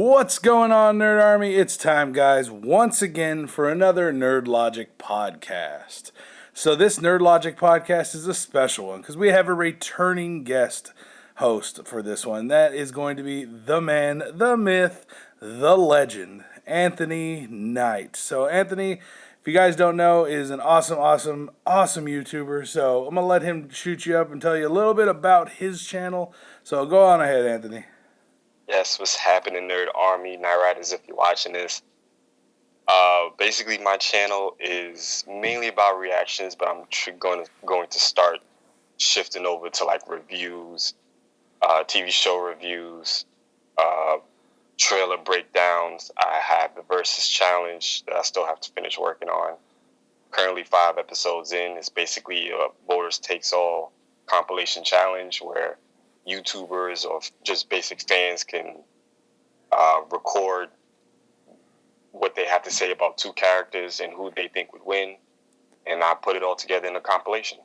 What's going on, Nerd Army? It's time, guys, once again for another NERDLOGIC podcast. So this NERDLOGIC podcast is a special one because we have a returning guest host for this one. That is going to be the man, the myth, the legend, Anthony Knight. So Anthony, if you guys don't know, is an awesome YouTuber. So I'm going to let him shoot you up and tell you a little bit about his channel. So go on ahead, Anthony. Yes, what's happening, Nerd Army, Night Riders, if you're watching this. Basically, my channel is mainly about reactions, but I'm going to start shifting over to like reviews, TV show reviews, trailer breakdowns. I have the Versus Challenge that I still have to finish working on. Currently 5 episodes in. It's basically a Voters Takes All compilation challenge where YouTubers or just basic fans can record what they have to say about 2 characters and who they think would win, and I put it all together in a compilation.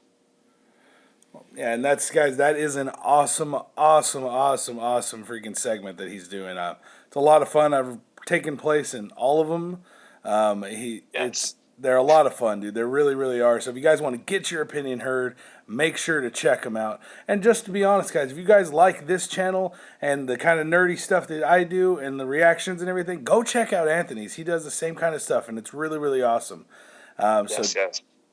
Yeah, and that is an awesome freaking segment that he's doing. It's a lot of fun. I've taken place in all of them. They're a lot of fun, dude. They really, really are. So if you guys want to get your opinion heard, make sure to check them out. And just to be honest, guys, if you guys like this channel and the kind of nerdy stuff that I do and the reactions and everything, go check out Anthony's. He does the same kind of stuff, and it's really, really awesome. Yes.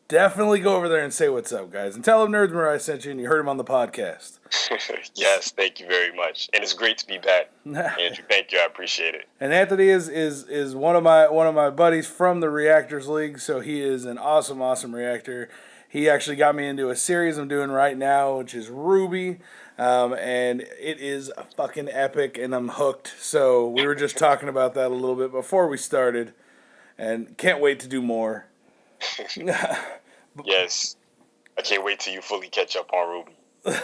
Definitely go over there and say what's up, guys. And tell them Nerdsmer I sent you and you heard him on the podcast. Yes, thank you very much. And it's great to be back. Andrew, thank you. I appreciate it. And Anthony is one of my buddies from the Reactors League, so he is an awesome reactor. He actually got me into a series I'm doing right now, which is Ruby, and it is fucking epic, and I'm hooked. So we were just talking about that a little bit before we started, and can't wait to do more. Yes, I can't wait till you fully catch up on Ruby.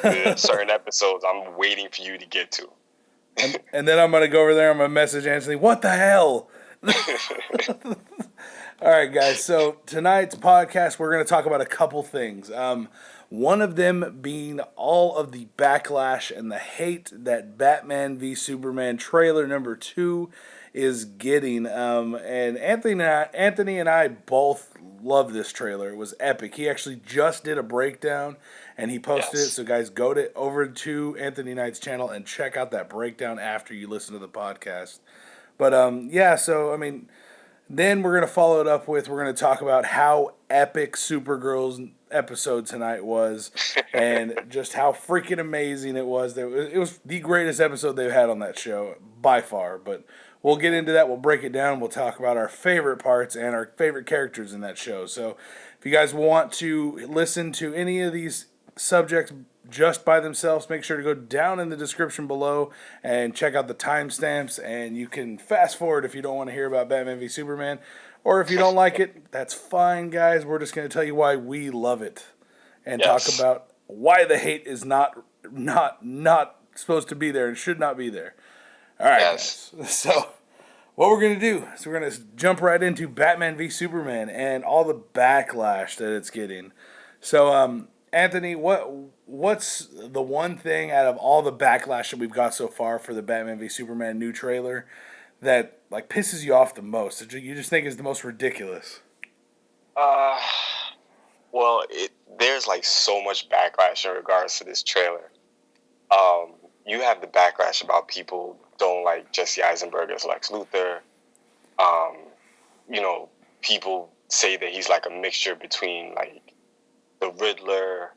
There's certain episodes I'm waiting for you to get to. And then I'm going to go over there, I'm going to message Anthony, what the hell? All right, guys, so tonight's podcast, we're going to talk about a couple things. One of them being all of the backlash and the hate that Batman v Superman trailer number 2 is getting. And Anthony and I both love this trailer. It was epic. He actually just did a breakdown and he posted it. So guys, go over to Anthony Knight's channel and check out that breakdown after you listen to the podcast. But then we're going to follow it up with, we're going to talk about how epic Supergirl's episode tonight was and just how freaking amazing it was. It was the greatest episode they've had on that show by far, but we'll get into that. We'll break it down. We'll talk about our favorite parts and our favorite characters in that show. So if you guys want to listen to any of these subjects just by themselves, make sure to go down in the description below and check out the timestamps, and you can fast forward if you don't want to hear about Batman v Superman, or if you don't like it, that's fine, guys. We're just going to tell you why we love it and talk about why the hate is not supposed to be there and should not be there. All right, guys. So what we're going to do is we're going to jump right into Batman v Superman and all the backlash that it's getting. So, Anthony, what's the one thing out of all the backlash that we've got so far for the Batman v Superman new trailer that like pisses you off the most? That you just think is the most ridiculous? Well, there's like so much backlash in regards to this trailer. You have the backlash about people don't like Jesse Eisenberg as Lex Luthor. People say that he's like a mixture between like the Riddler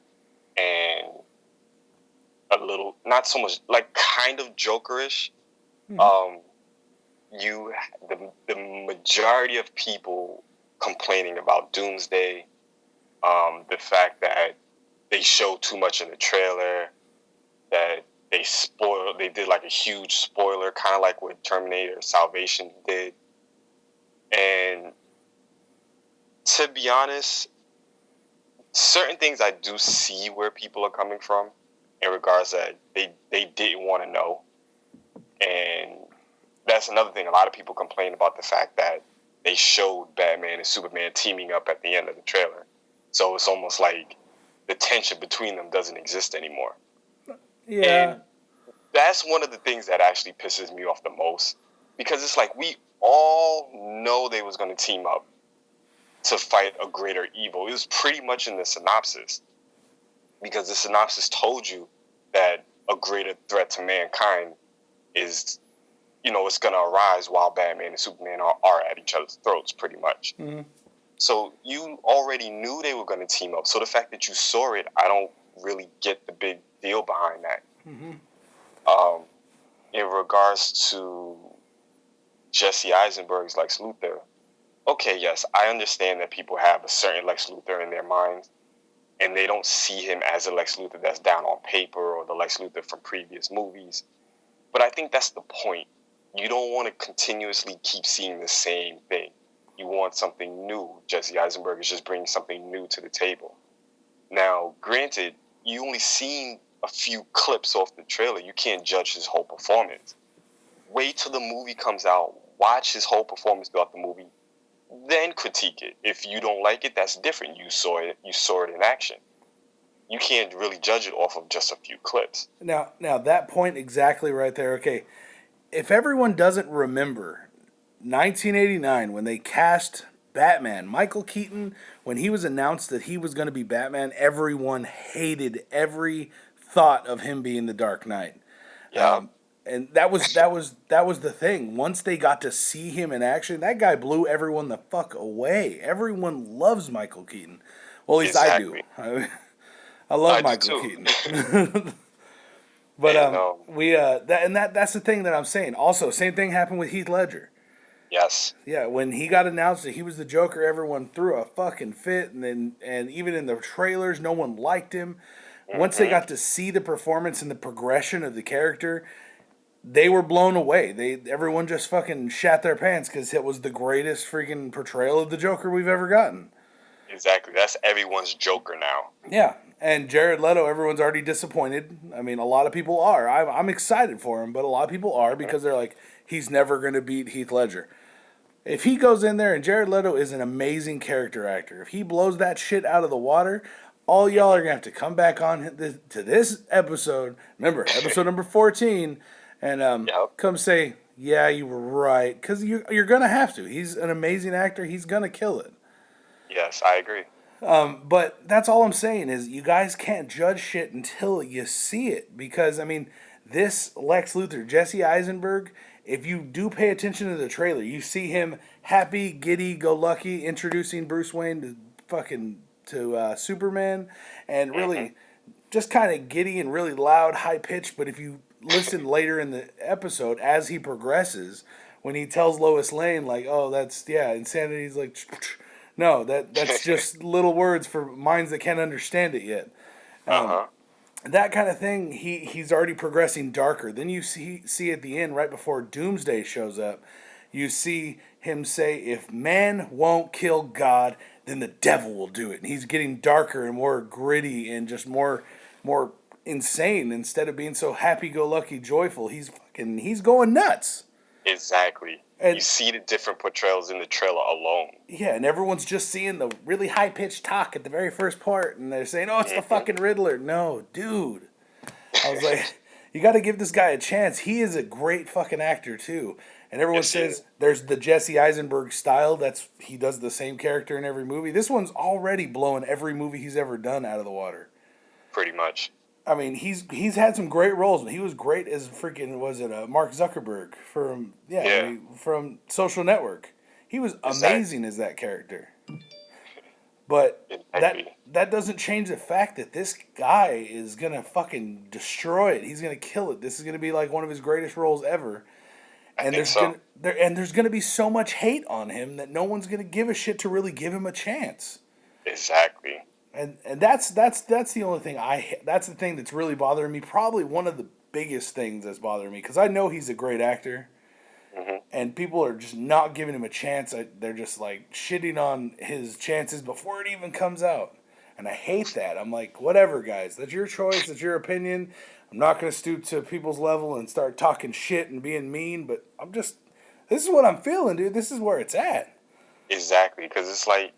and a little, not so much, like kind of Jokerish. Mm-hmm. The majority of people complaining about Doomsday, the fact that they show too much in the trailer, that they did like a huge spoiler, kind of like what Terminator Salvation did. And to be honest, certain things I do see where people are coming from in regards that they didn't want to know. And that's another thing. A lot of people complain about the fact that they showed Batman and Superman teaming up at the end of the trailer. So it's almost like the tension between them doesn't exist anymore. Yeah. And that's one of the things that actually pisses me off the most, because it's like we all know they was going to team up to fight a greater evil. It was pretty much in the synopsis, because the synopsis told you that a greater threat to mankind is, it's going to arise while Batman and Superman are at each other's throats, pretty much. Mm-hmm. So you already knew they were going to team up. So the fact that you saw it, I don't really get the big deal behind that. Mm-hmm. In regards to Jesse Eisenberg's Lex Luthor, okay, yes, I understand that people have a certain Lex Luthor in their minds, and they don't see him as a Lex Luthor that's down on paper or the Lex Luthor from previous movies. But I think that's the point. You don't want to continuously keep seeing the same thing. You want something new. Jesse Eisenberg is just bringing something new to the table. Now, granted, you only seen a few clips off the trailer. You can't judge his whole performance. Wait till the movie comes out. Watch his whole performance throughout the movie. Then critique it. If you don't like it, that's different. You saw it in action. You can't really judge it off of just a few clips. Now that point exactly right there. Okay, if everyone doesn't remember 1989 when they cast Batman, Michael Keaton, when he was announced that he was going to be Batman, everyone hated every thought of him being the Dark Knight. Yeah. And that was the thing. Once they got to see him in action, that guy blew everyone the fuck away. Everyone loves Michael Keaton. Well, at least exactly. I do. I love Michael Keaton. But that's the thing that I'm saying. Also, same thing happened with Heath Ledger. Yes. Yeah, when he got announced that he was the Joker, everyone threw a fucking fit, and even in the trailers, no one liked him. Once they got to see the performance and the progression of the character, they were blown away. Everyone just fucking shat their pants because it was the greatest freaking portrayal of the Joker we've ever gotten. Exactly. That's everyone's Joker now. Yeah, and Jared Leto, everyone's already disappointed. I mean, a lot of people are. I'm excited for him, but a lot of people are because they're like, he's never going to beat Heath Ledger. If he goes in there, and Jared Leto is an amazing character actor, if he blows that shit out of the water, all y'all are going to have to come back on to this episode, remember, episode number 14, and come say, yeah, you were right, because you're going to have to. He's an amazing actor. He's going to kill it. Yes, I agree. But that's all I'm saying is you guys can't judge shit until you see it, because, I mean, this Lex Luthor, Jesse Eisenberg, if you do pay attention to the trailer, you see him happy, giddy, go lucky, introducing Bruce Wayne to Superman, and really just kind of giddy and really loud, high pitched. But if you listen later in the episode, as he progresses, when he tells Lois Lane like, "Oh, that's insanity," he's like, "No, that's just little words for minds that can't understand it yet." That kind of thing, he's already progressing darker. Then you see at the end, right before Doomsday shows up, you see him say, if man won't kill God, then the devil will do it. And he's getting darker and more gritty and just more insane. Instead of being so happy-go-lucky, joyful, he's going nuts. Exactly. And you see the different portrayals in the trailer alone. Yeah, and everyone's just seeing the really high-pitched talk at the very first part, and they're saying, oh, it's the fucking Riddler. No, dude. I was like, you got to give this guy a chance. He is a great fucking actor, too. And everyone says there's the Jesse Eisenberg style. He does the same character in every movie. This one's already blowing every movie he's ever done out of the water. Pretty much. I mean, he's had some great roles. He was great as Mark Zuckerberg from Social Network. He was amazing as that character. But that doesn't change the fact that this guy is going to fucking destroy it. He's going to kill it. This is going to be like one of his greatest roles ever. And there's going to be so much hate on him that no one's going to give a shit to really give him a chance. Exactly. And that's the only thing that's the thing that's really bothering me. Probably one of the biggest things that's bothering me, because I know he's a great actor, and people are just not giving him a chance. They're just like shitting on his chances before it even comes out, and I hate that. I'm like, whatever, guys, that's your choice, that's your opinion. I'm not going to stoop to people's level and start talking shit and being mean, but this is what I'm feeling, dude. This is where it's at. Exactly, because it's like,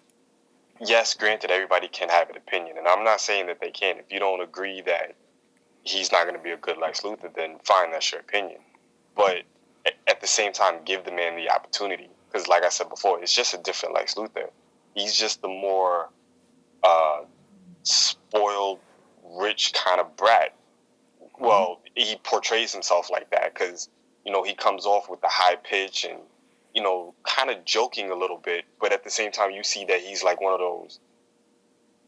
yes, granted, everybody can have an opinion, and I'm not saying that they can't. If you don't agree that he's not going to be a good Lex Luthor, then fine, that's your opinion. But at the same time give the man the opportunity. Because like I said before, it's just a different Lex Luthor. He's just the more spoiled, rich kind of brat. Well, he portrays himself like that because, he comes off with the high pitch and, kind of joking a little bit. But at the same time, you see that he's like one of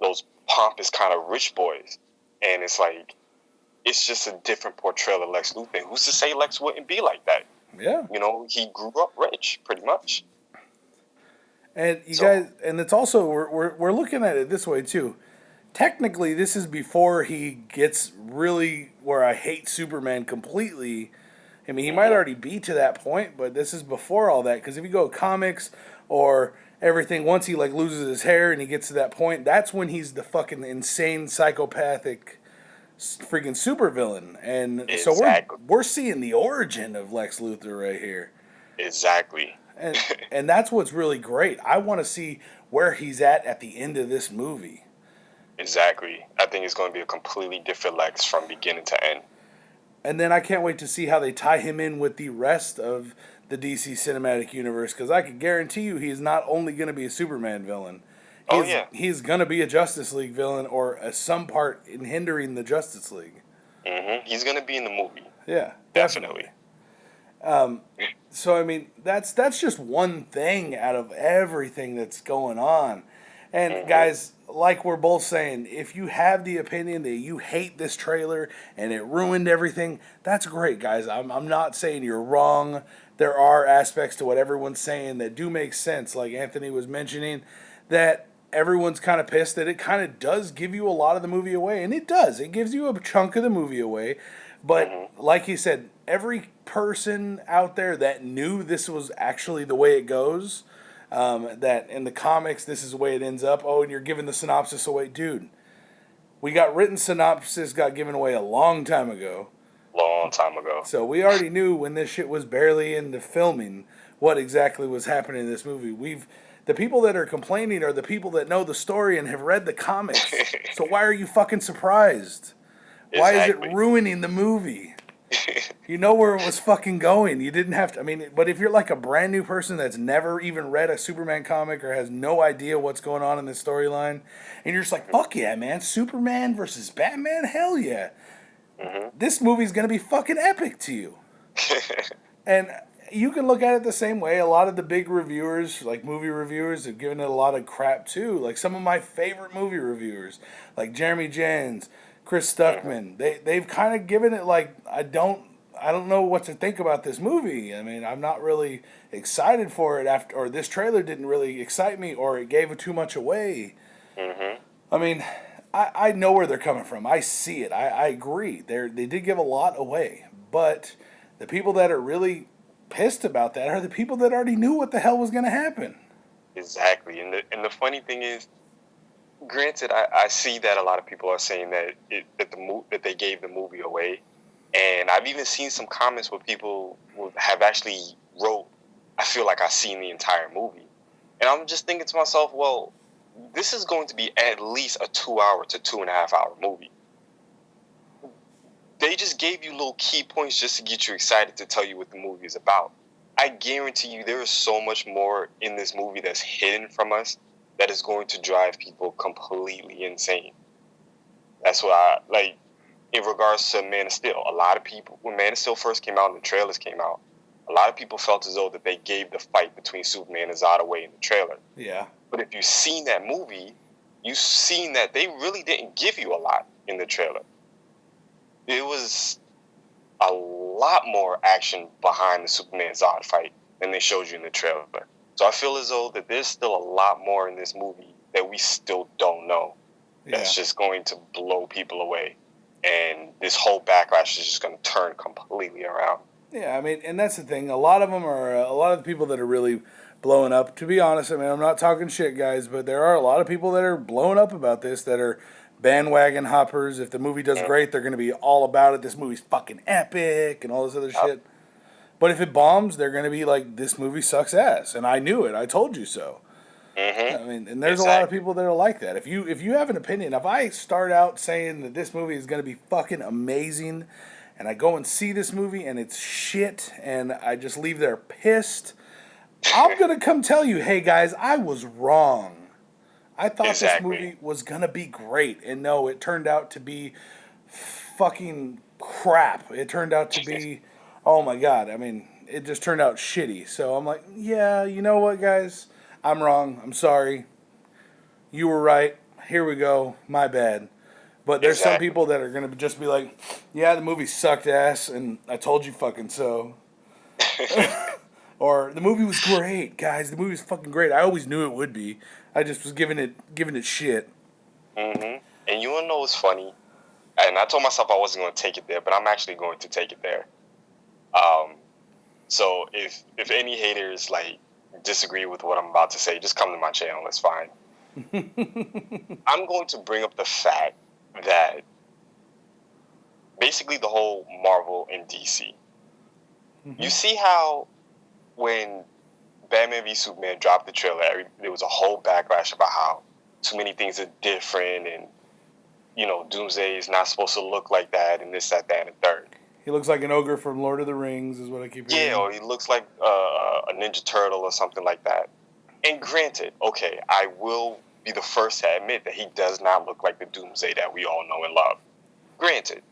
those pompous kind of rich boys. And it's like, it's just a different portrayal of Lex Luthor. Who's to say Lex wouldn't be like that? Yeah. He grew up rich, pretty much. And guys, and it's also, we're looking at it this way too. Technically, this is before he gets really where I hate Superman completely. I mean, he might already be to that point, but this is before all that. Because if you go comics or everything, once he like loses his hair and he gets to that point, that's when he's the fucking insane psychopathic freaking supervillain. And exactly. So we're seeing the origin of Lex Luthor right here. Exactly. And that's what's really great. I want to see where he's at the end of this movie. Exactly. I think it's going to be a completely different Lex from beginning to end. And then I can't wait to see how they tie him in with the rest of the DC Cinematic Universe, because I can guarantee you he's not only going to be a Superman villain. He's going to be a Justice League villain or some part in hindering the Justice League. Mm-hmm. He's going to be in the movie. Yeah, definitely. So, I mean, that's just one thing out of everything that's going on. And guys, like we're both saying, if you have the opinion that you hate this trailer and it ruined everything, that's great, guys. I'm not saying you're wrong. There are aspects to what everyone's saying that do make sense, like Anthony was mentioning, that everyone's kind of pissed that it kind of does give you a lot of the movie away. And it does. It gives you a chunk of the movie away. But like he said, every person out there that knew this was actually the way it goes, that in the comics, this is the way it ends up. Oh, and you're giving the synopsis away. Dude, we got written synopsis got given away a long time ago. Long time ago. So we already knew when this shit was barely into filming what exactly was happening in this movie. The people that are complaining are the people that know the story and have read the comics. So why are you fucking surprised? Why is it ruining the movie? You know where it was fucking going. You didn't have to. I mean, but if you're like a brand new person that's never even read a Superman comic or has no idea what's going on in this storyline, and you're just like, fuck yeah, man, Superman versus Batman, hell yeah. This movie's going to be fucking epic to you. And you can look at it the same way. A lot of the big reviewers, like movie reviewers, have given it a lot of crap too. Like some of my favorite movie reviewers, like Jeremy Jans, Chris Stuckman, they've kind of given it like, I don't know what to think about this movie. I mean, I'm not really excited for it or this trailer didn't really excite me, or it gave too much away. I mean, I know where they're coming from. I see it. I agree. They did give a lot away, but the people that are really pissed about that are the people that already knew what the hell was going to happen. Exactly, and the funny thing is, granted, I see that a lot of people are saying that that they gave the movie away, and I've even seen some comments where people have actually wrote, "I feel like I've seen the entire movie," and I'm just thinking to myself, well, this is going to be at least a 2-hour to 2.5-hour movie. They just gave you little key points just to get you excited to tell you what the movie is about. I guarantee you there is so much more in this movie that's hidden from us that is going to drive people completely insane. That's what I like in regards to Man of Steel. A lot of people, when Man of Steel first came out and the trailers came out, a lot of people felt as though that they gave the fight between Superman and Zod away in the trailer. Yeah. But if you've seen that movie, you've seen that they really didn't give you a lot in the trailer. It was a lot more action behind the Superman Zod fight than they showed you in the trailer. So I feel as though that there's still a lot more in this movie that we still don't know. Yeah. That's just going to blow people away. And this whole backlash is just going to turn completely around. Yeah, I mean, and that's the thing. A lot of the people that are really blowing up, to be honest, I mean, I'm not talking shit, guys, but there are a lot of people that are blowing up about this that are bandwagon hoppers. If the movie does great, they're going to be all about it. This movie's fucking epic and all this other shit. But if it bombs, they're going to be like, this movie sucks ass. And I knew it. I told you so. I mean, and there's a lot of people that are like that. If you have an opinion, if I start out saying that this movie is going to be fucking amazing and I go and see this movie and it's shit, and I just leave there pissed, I'm going to come tell you, hey guys, I was wrong. I thought this movie was going to be great, and no, it turned out to be fucking crap. It turned out to be, oh my god, I mean, it just turned out shitty. So I'm like, yeah, you know what, guys? I'm wrong. I'm sorry. You were right. Here we go. My bad. But there's some people that are going to just be like, yeah, the movie sucked ass, and I told you fucking so. Or the movie was great, guys. The movie was fucking great. I always knew it would be. I just was giving it shit. Mm-hmm. And you wanna know what's funny? And I told myself I wasn't going to take it there, but I'm actually going to take it there. So if any haters like disagree with what I'm about to say, just come to my channel. It's fine. I'm going to bring up the fact that basically the whole Marvel and DC. Mm-hmm. You see how when Batman v Superman dropped the trailer, there was a whole backlash about how too many things are different, and you know, Doomsday is not supposed to look like that, and this, that, and the third. He looks like an ogre from Lord of the Rings, is what I keep hearing. Yeah, or he looks like a Ninja Turtle or something like that. And granted, okay, I will be the first to admit that he does not look like the Doomsday that we all know and love. Granted.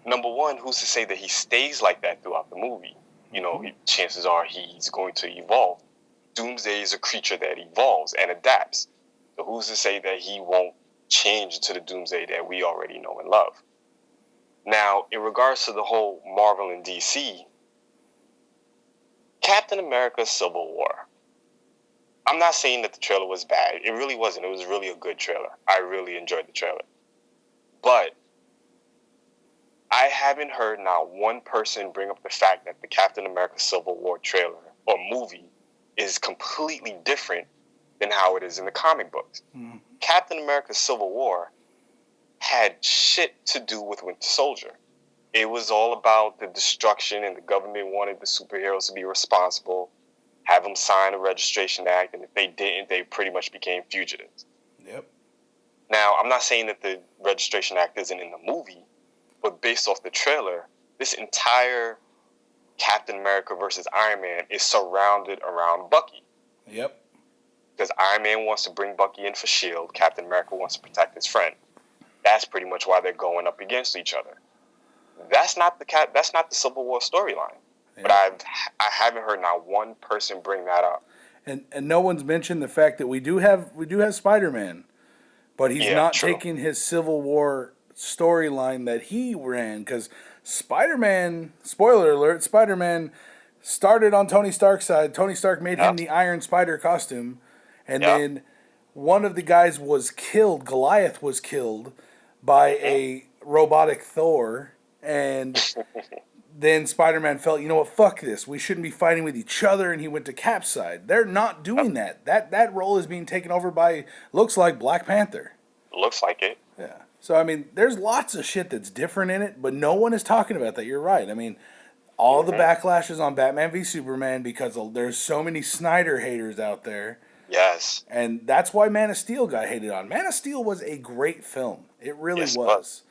Number one, who's to say that he stays like that throughout the movie? You know, chances are he's going to evolve. Doomsday is a creature that evolves and adapts. So who's to say that he won't change into the Doomsday that we already know and love? Now, in regards to the whole Marvel and DC, Captain America Civil War. I'm not saying that the trailer was bad. It really wasn't. It was really a good trailer. I really enjoyed the trailer. But I haven't heard not one person bring up the fact that the Captain America Civil War trailer or movie is completely different than how it is in the comic books. Mm. Captain America Civil War had shit to do with Winter Soldier. It was all about the destruction, and the government wanted the superheroes to be responsible, have them sign a registration act, and if they didn't, they pretty much became fugitives. Yep. Now, I'm not saying that the registration act isn't in the movie, but based off the trailer, this entire Captain America versus Iron Man is surrounded around Bucky. Yep. Because Iron Man wants to bring Bucky in for S.H.I.E.L.D., Captain America wants to protect his friend. That's pretty much why they're going up against each other. That's not the Civil War storyline. Yep. But I haven't heard not one person bring that up. And no one's mentioned the fact that we do have Spider-Man, but he's not taking his Civil War storyline that he ran, because Spider-Man, spoiler alert, Spider-Man started on Tony Stark's side. Tony Stark made him the Iron Spider costume, and then one of the guys was killed. Goliath was killed by a robotic Thor, and then Spider-Man felt, you know what, fuck this. We shouldn't be fighting with each other, and he went to Cap's side. They're not doing that. That role is being taken over by, looks like, Black Panther. Looks like it. Yeah. So, I mean, there's lots of shit that's different in it, but no one is talking about that. You're right. I mean, all the backlash is on Batman v Superman because there's so many Snyder haters out there. Yes. And that's why Man of Steel got hated on. Man of Steel was a great film. It really was.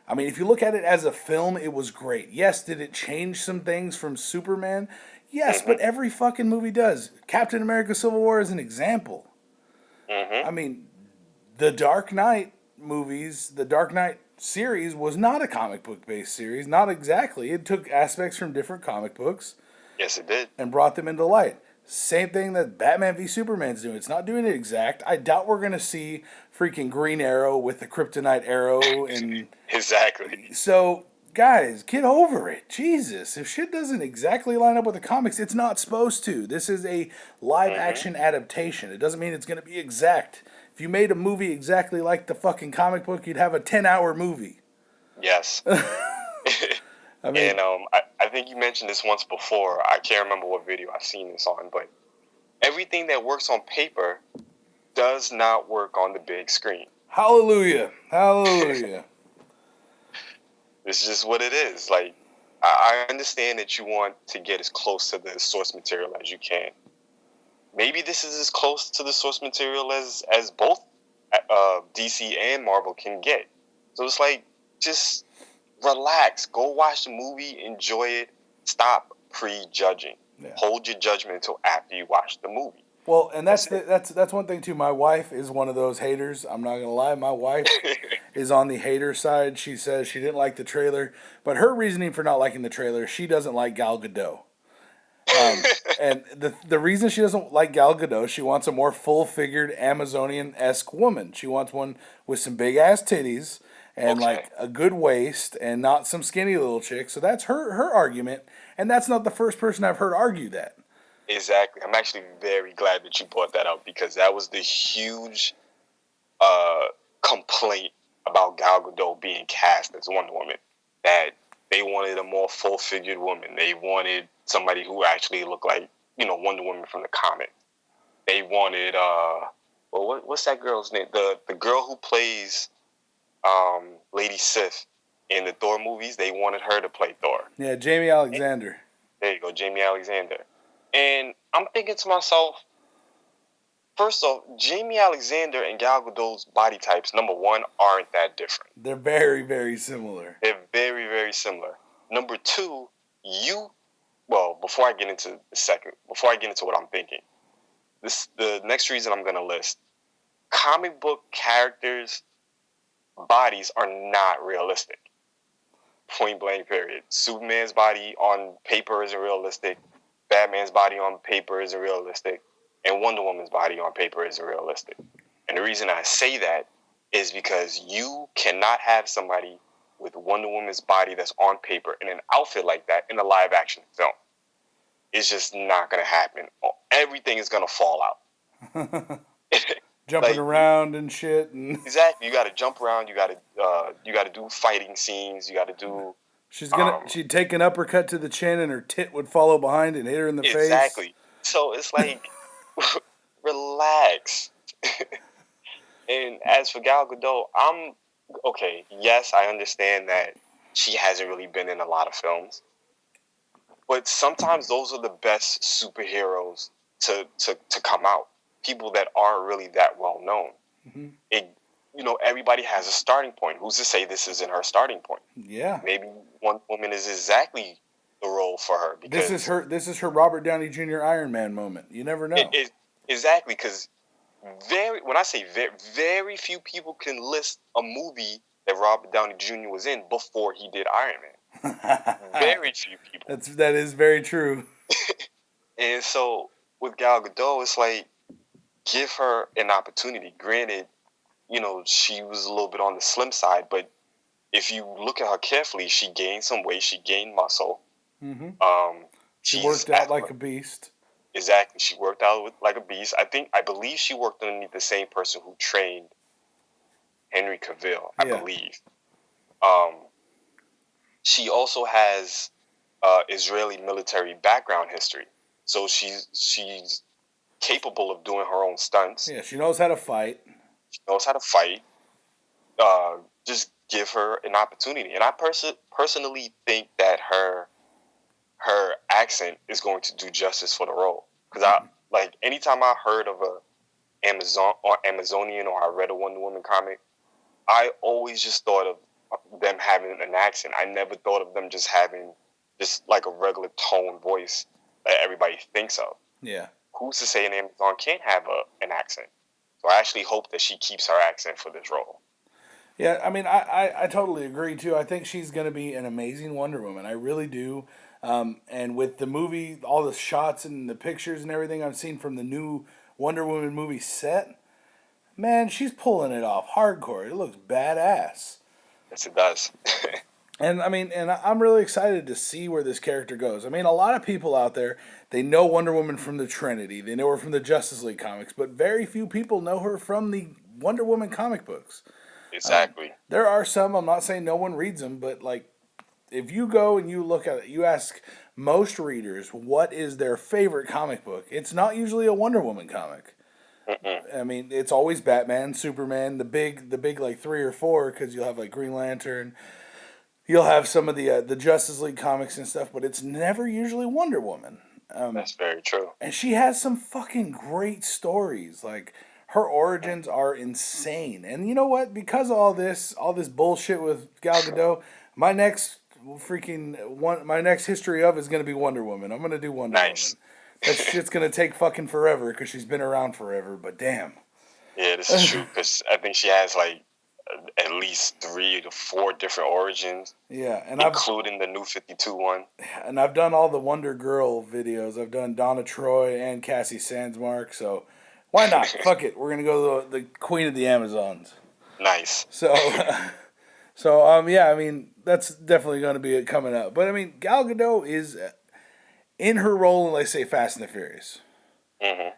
I mean, if you look at it as a film, it was great. Yes, did it change some things from Superman? Yes, but every fucking movie does. Captain America Civil War is an example. I mean, the Dark Knight movies, the Dark Knight series was not a comic book based series. Not exactly. It took aspects from different comic books. Yes, it did. And brought them into light. Same thing that Batman v Superman's doing. It's not doing it exact. I doubt we're going to see freaking Green Arrow with the kryptonite arrow. And exactly. So, guys, get over it. Jesus. If shit doesn't exactly line up with the comics, it's not supposed to. This is a live action adaptation. It doesn't mean it's going to be exact. If you made a movie exactly like the fucking comic book, you'd have a 10-hour movie. Yes. I mean, and I think you mentioned this once before. I can't remember what video I've seen this on, but everything that works on paper does not work on the big screen. Hallelujah. Hallelujah. It's just what it is. Like, I understand that you want to get as close to the source material as you can. Maybe this is as close to the source material as both DC and Marvel can get. So it's like, just relax. Go watch the movie, enjoy it. Stop prejudging. Yeah. Hold your judgment until after you watch the movie. Well, and that's one thing too. My wife is one of those haters. I'm not gonna lie. My wife is on the hater side. She says she didn't like the trailer, but her reasoning for not liking the trailer, she doesn't like Gal Gadot. And the reason she doesn't like Gal Gadot, she wants a more full figured Amazonian-esque woman. She wants one with some big ass titties and Okay. like a good waist and not some skinny little chick. So that's her argument, and that's not the first person I've heard argue that. Exactly. I'm actually very glad that you brought that up because that was the huge complaint about Gal Gadot being cast as Wonder Woman. That they wanted a more full-figured woman. They wanted somebody who actually looked like, Wonder Woman from the comic. They wanted what's that girl's name? The girl who plays Lady Sif in the Thor movies. They wanted her to play Thor. Yeah, Jamie Alexander. There you go, Jamie Alexander. And I'm thinking to myself, first off, Jamie Alexander and Gal Gadot's body types, number one, aren't that different. They're very, very similar. They're very, very similar. Number two, before I get into what I'm thinking, the next reason I'm going to list, comic book characters' bodies are not realistic. Point blank, period. Superman's body on paper isn't realistic. Batman's body on paper isn't realistic. And Wonder Woman's body on paper isn't realistic. And the reason I say that is because you cannot have somebody with Wonder Woman's body that's on paper in an outfit like that in a live action film. It's just not going to happen. Everything is going to fall out. Jumping around and shit. And exactly. You got to jump around. You got to do fighting scenes. You got to do. She'd take an uppercut to the chin and her tit would follow behind and hit her in the face. Exactly. So it's like, relax. And as for Gal Gadot, I'm okay. Yes, I understand that she hasn't really been in a lot of films, but sometimes those are the best superheroes to come out. People that aren't really that well known. Mm-hmm. Everybody has a starting point. Who's to say this isn't her starting point? Yeah. Maybe Wonder Woman is exactly the role for her. Because this is her Robert Downey Jr. Iron Man moment. You never know. Exactly, because when I say very few people can list a movie that Robert Downey Jr. was in before he did Iron Man. Very few people. That is very true. And so with Gal Gadot, it's like, give her an opportunity. Granted, she was a little bit on the slim side, but if you look at her carefully, she gained some weight. She gained muscle. Mm-hmm. She worked out like a beast. Exactly. She worked out like a beast. I believe she worked underneath the same person who trained Henry Cavill, I believe. She also has Israeli military background history. So she's capable of doing her own stunts. Yeah, she knows how to fight. Just give her an opportunity. And I personally think that her accent is going to do justice for the role. Because anytime I heard of Amazonian or I read a Wonder Woman comic, I always just thought of them having an accent. I never thought of them just having just like a regular tone voice that everybody thinks of. Yeah. Who's to say an Amazon can't have an accent? So I actually hope that she keeps her accent for this role. Yeah, I mean, I totally agree, too. I think she's going to be an amazing Wonder Woman. I really do. And with the movie, all the shots and the pictures and everything I've seen from the new Wonder Woman movie set, man, she's pulling it off hardcore. It looks badass. Yes, it does. And I'm really excited to see where this character goes. I mean, a lot of people out there, they know Wonder Woman from the Trinity. They know her from the Justice League comics, but very few people know her from the Wonder Woman comic books. Exactly. There are some, I'm not saying no one reads them, but like, if you go and you look at it, you ask most readers what is their favorite comic book, it's not usually a Wonder Woman comic. I mean, it's always Batman, Superman, the big like 3 or 4, because you'll have like Green Lantern, you'll have some of the Justice League comics and stuff, but it's never usually Wonder Woman. That's very true. And she has some fucking great stories. Like, her origins are insane. And you know what? Because of all this bullshit with Gal Gadot, My next my next history of is gonna be Wonder Woman. I'm gonna do Wonder Nice. Woman. That shit's gonna take fucking forever because she's been around forever. But damn. Yeah, this is true because I think she has like at least 3 to 4 different origins, Yeah, including the New 52 one. I've done all the Wonder Girl videos. I've done Donna Troy and Cassie Sandsmark. So why not? Fuck it. We're gonna go the Queen of the Amazons. Nice. So, yeah. I mean, that's definitely going to be coming up. But I mean, Gal Gadot is in her role in, let's say, Fast and the Furious. Mm-hmm.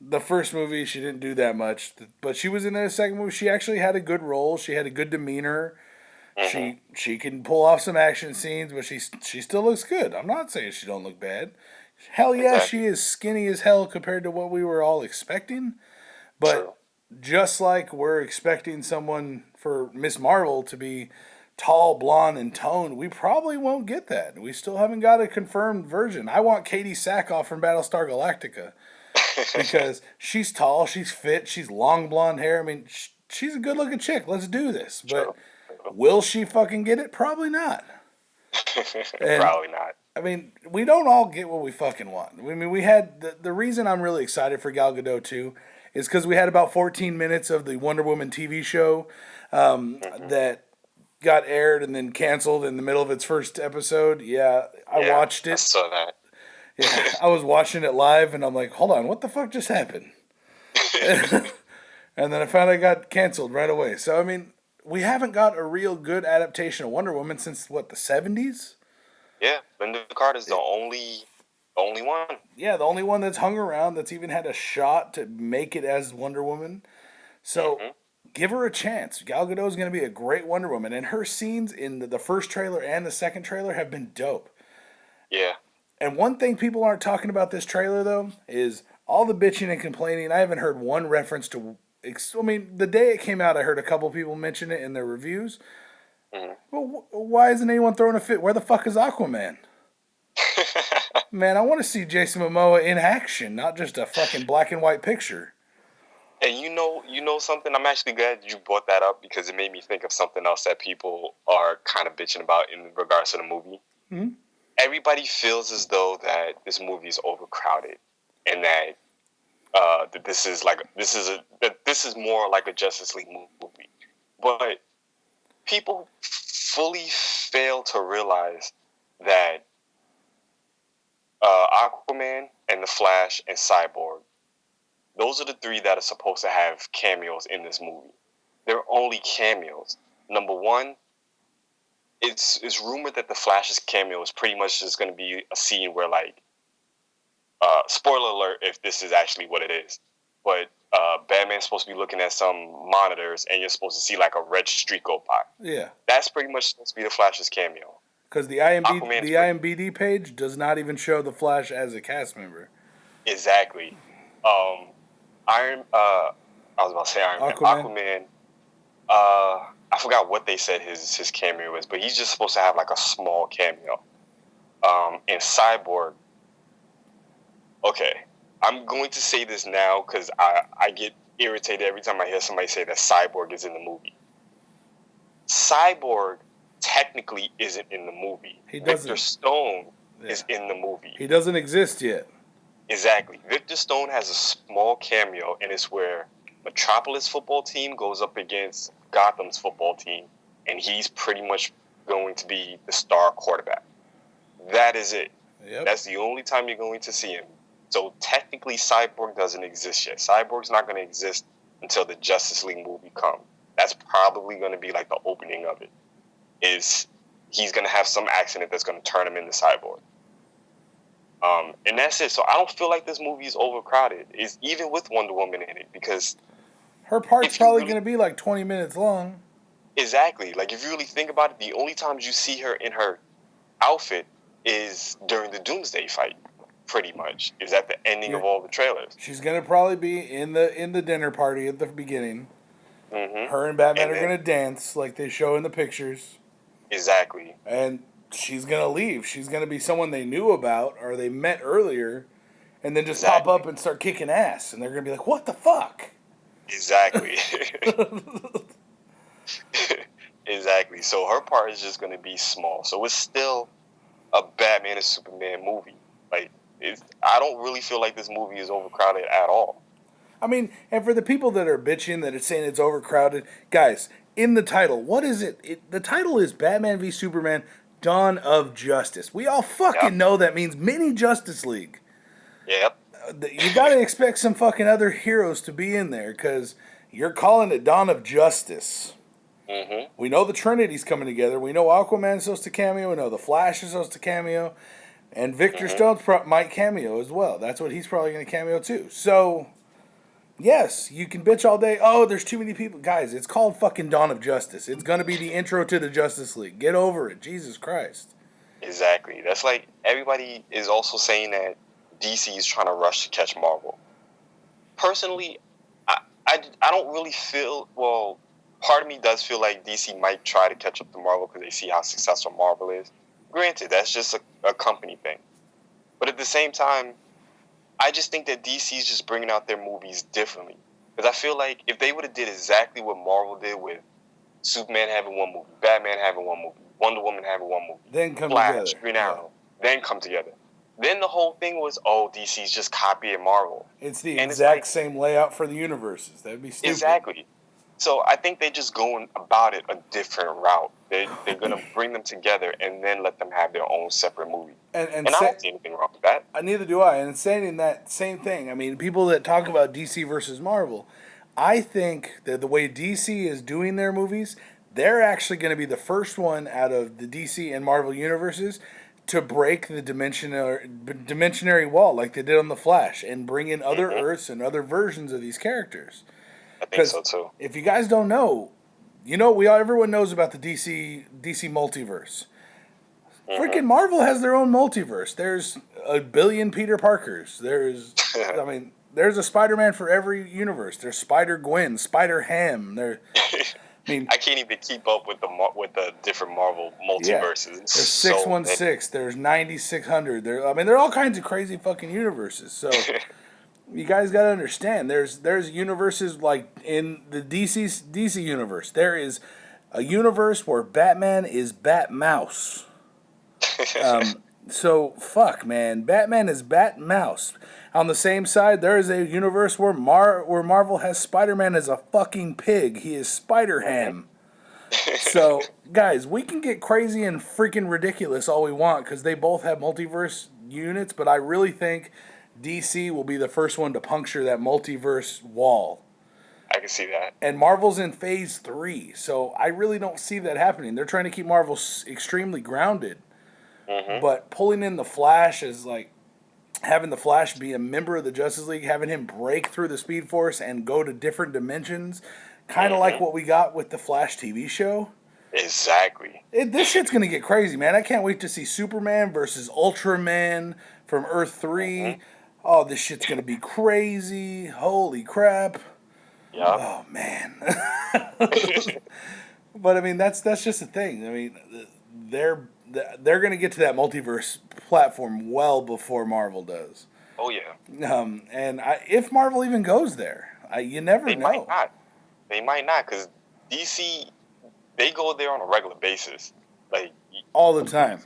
The first movie, she didn't do that much, but she was in the second movie. She actually had a good role. She had a good demeanor. Mm-hmm. She can pull off some action scenes, but she still looks good. I'm not saying she don't look bad. Hell yeah, Exactly. she is skinny as hell compared to what we were all expecting. But True. just like we're expecting someone for Miss Marvel to be tall, blonde, and toned, we probably won't get that. We still haven't got a confirmed version. I want Katie Sackhoff from Battlestar Galactica because she's tall, she's fit, she's long blonde hair. I mean, she's a good looking chick. Let's do this. But True. will she fucking get it? Probably not. And Probably not. I mean, we don't all get what we fucking want. I mean, we had the reason I'm really excited for Gal Gadot too is because we had about 14 minutes of the Wonder Woman TV show that got aired and then canceled in the middle of its first episode. Yeah, I watched I it. saw that. Yeah, I was watching it live and I'm like, hold on, what the fuck just happened? And then I found it got canceled right away. So, I mean, we haven't got a real good adaptation of Wonder Woman since, what, the 70s? Yeah, Linda Carter's the only one. Yeah, the only one that's hung around that's even had a shot to make it as Wonder Woman. So give her a chance. Gal Gadot is going to be a great Wonder Woman, and her scenes in the first trailer and the second trailer have been dope. Yeah. And one thing people aren't talking about this trailer though is all the bitching and complaining. I haven't heard one reference to. I mean, the day it came out, I heard a couple people mention it in their reviews. Well, why isn't anyone throwing a fit? Where the fuck is Aquaman? Man, I want to see Jason Momoa in action, not just a fucking black and white picture. And you know something? I'm actually glad you brought that up because it made me think of something else that people are kind of bitching about in regards to the movie. Mm-hmm. Everybody feels as though that this movie is overcrowded, and that that this is more like a Justice League movie. But people fully fail to realize that Aquaman and the Flash and Cyborg, those are the 3 that are supposed to have cameos in this movie. They're only cameos. Number one, it's rumored that the Flash's cameo is pretty much just going to be a scene where, like, spoiler alert if this is actually what it is, but Batman's supposed to be looking at some monitors and you're supposed to see like a red streak go by. Yeah. That's pretty much supposed to be the Flash's cameo. Because the IMDb page does not even show the Flash as a cast member. Exactly. I was about to say Iron Man. Aquaman. I forgot what they said his cameo is, but he's just supposed to have like a small cameo. And Cyborg. Okay, I'm going to say this now because I get irritated every time I hear somebody say that Cyborg is in the movie. Cyborg technically isn't in the movie. Victor Stone is in the movie. He doesn't exist yet. Exactly. Victor Stone has a small cameo, and it's where Metropolis football team goes up against Gotham's football team, and he's pretty much going to be the star quarterback. That is it. Yep. That's the only time you're going to see him. So technically, Cyborg doesn't exist yet. Cyborg's not going to exist until the Justice League movie comes. That's probably going to be like the opening of it. Is he's going to have some accident that's going to turn him into Cyborg. And that's it. So I don't feel like this movie is overcrowded. It's even with Wonder Woman in it because her part's probably going to be like 20 minutes long. Exactly. Like if you really think about it, the only times you see her in her outfit is during the Doomsday fight. Pretty much is at the ending of all the trailers. She's gonna probably be in the dinner party at the beginning. Mm-hmm. Her and Batman are gonna dance like they show in the pictures. Exactly. And she's gonna leave. She's gonna be someone they knew about or they met earlier, and then just pop up and start kicking ass. And they're gonna be like, "What the fuck?" Exactly. Exactly. So her part is just going to be small. So it's still a Batman and Superman movie. Like, I don't really feel like this movie is overcrowded at all. I mean, and for the people that are bitching that it's saying it's overcrowded, guys, in the title, what is it? The title is Batman v Superman: Dawn of Justice. We all fucking Yep. know that means mini Justice League. Yep. You got to expect some fucking other heroes to be in there because you're calling it Dawn of Justice. Mm-hmm. We know the Trinity's coming together. We know Aquaman's supposed to cameo. We know the Flash is supposed to cameo. And Victor Stone's might cameo as well. That's what he's probably going to cameo too. So, yes, you can bitch all day. Oh, there's too many people. Guys, it's called fucking Dawn of Justice. It's going to be the intro to the Justice League. Get over it. Jesus Christ. Exactly. That's like everybody is also saying that DC is trying to rush to catch Marvel. Personally, I don't really feel, well, part of me does feel like DC might try to catch up to Marvel because they see how successful Marvel is. Granted, that's just a company thing. But at the same time, I just think that DC is just bringing out their movies differently. Because I feel like if they would have did exactly what Marvel did with Superman having one movie, Batman having one movie, Wonder Woman having one movie, Then come Flash, together. Green Arrow, then come together. Then the whole thing was, oh, DC's just copying Marvel. It's the And exact it's like, same layout for the universes. That'd be stupid. exactly. So I think they're just going about it a different route. They're going to bring them together and then let them have their own separate movie. And I don't see anything wrong with that. Neither do I. And saying that same thing, I mean, people that talk about DC versus Marvel, I think that the way DC is doing their movies, they're actually going to be the first one out of the DC and Marvel universes to break the dimensionary wall like they did on The Flash and bring in other Earths and other versions of these characters. I think so too. If you guys don't know, everyone knows about the DC multiverse. Freaking Marvel has their own multiverse. There's a billion Peter Parkers. There's a Spider-Man for every universe. There's Spider-Gwen, Spider-Ham. I can't even keep up with the different Marvel multiverses. Yeah. There's 616. There's 9600. There are all kinds of crazy fucking universes. So you guys got to understand. There's universes like in the DC universe. There is a universe where Batman is Batmouse. So fuck, man. Batman is Batmouse. On the same side, there is a universe where Marvel has Spider-Man as a fucking pig. He is Spider-Ham. So, guys, we can get crazy and freaking ridiculous all we want because they both have multiverse units, but I really think DC will be the first one to puncture that multiverse wall. I can see that. And Marvel's in phase 3, so I really don't see that happening. They're trying to keep Marvel extremely grounded. But pulling in the Flash is like having the Flash be a member of the Justice League, having him break through the Speed Force and go to different dimensions, kind of like what we got with the Flash TV show. Exactly. This shit's going to get crazy, man. I can't wait to see Superman versus Ultraman from Earth 3. Oh, this shit's going to be crazy. Holy crap. Yeah. Oh, man. But, I mean, that's just the thing. I mean, they're going to get to that multiverse platform well before Marvel does. Oh, yeah. And if Marvel even goes there, you never know. They might not, because DC, they go there on a regular basis. Like all the time.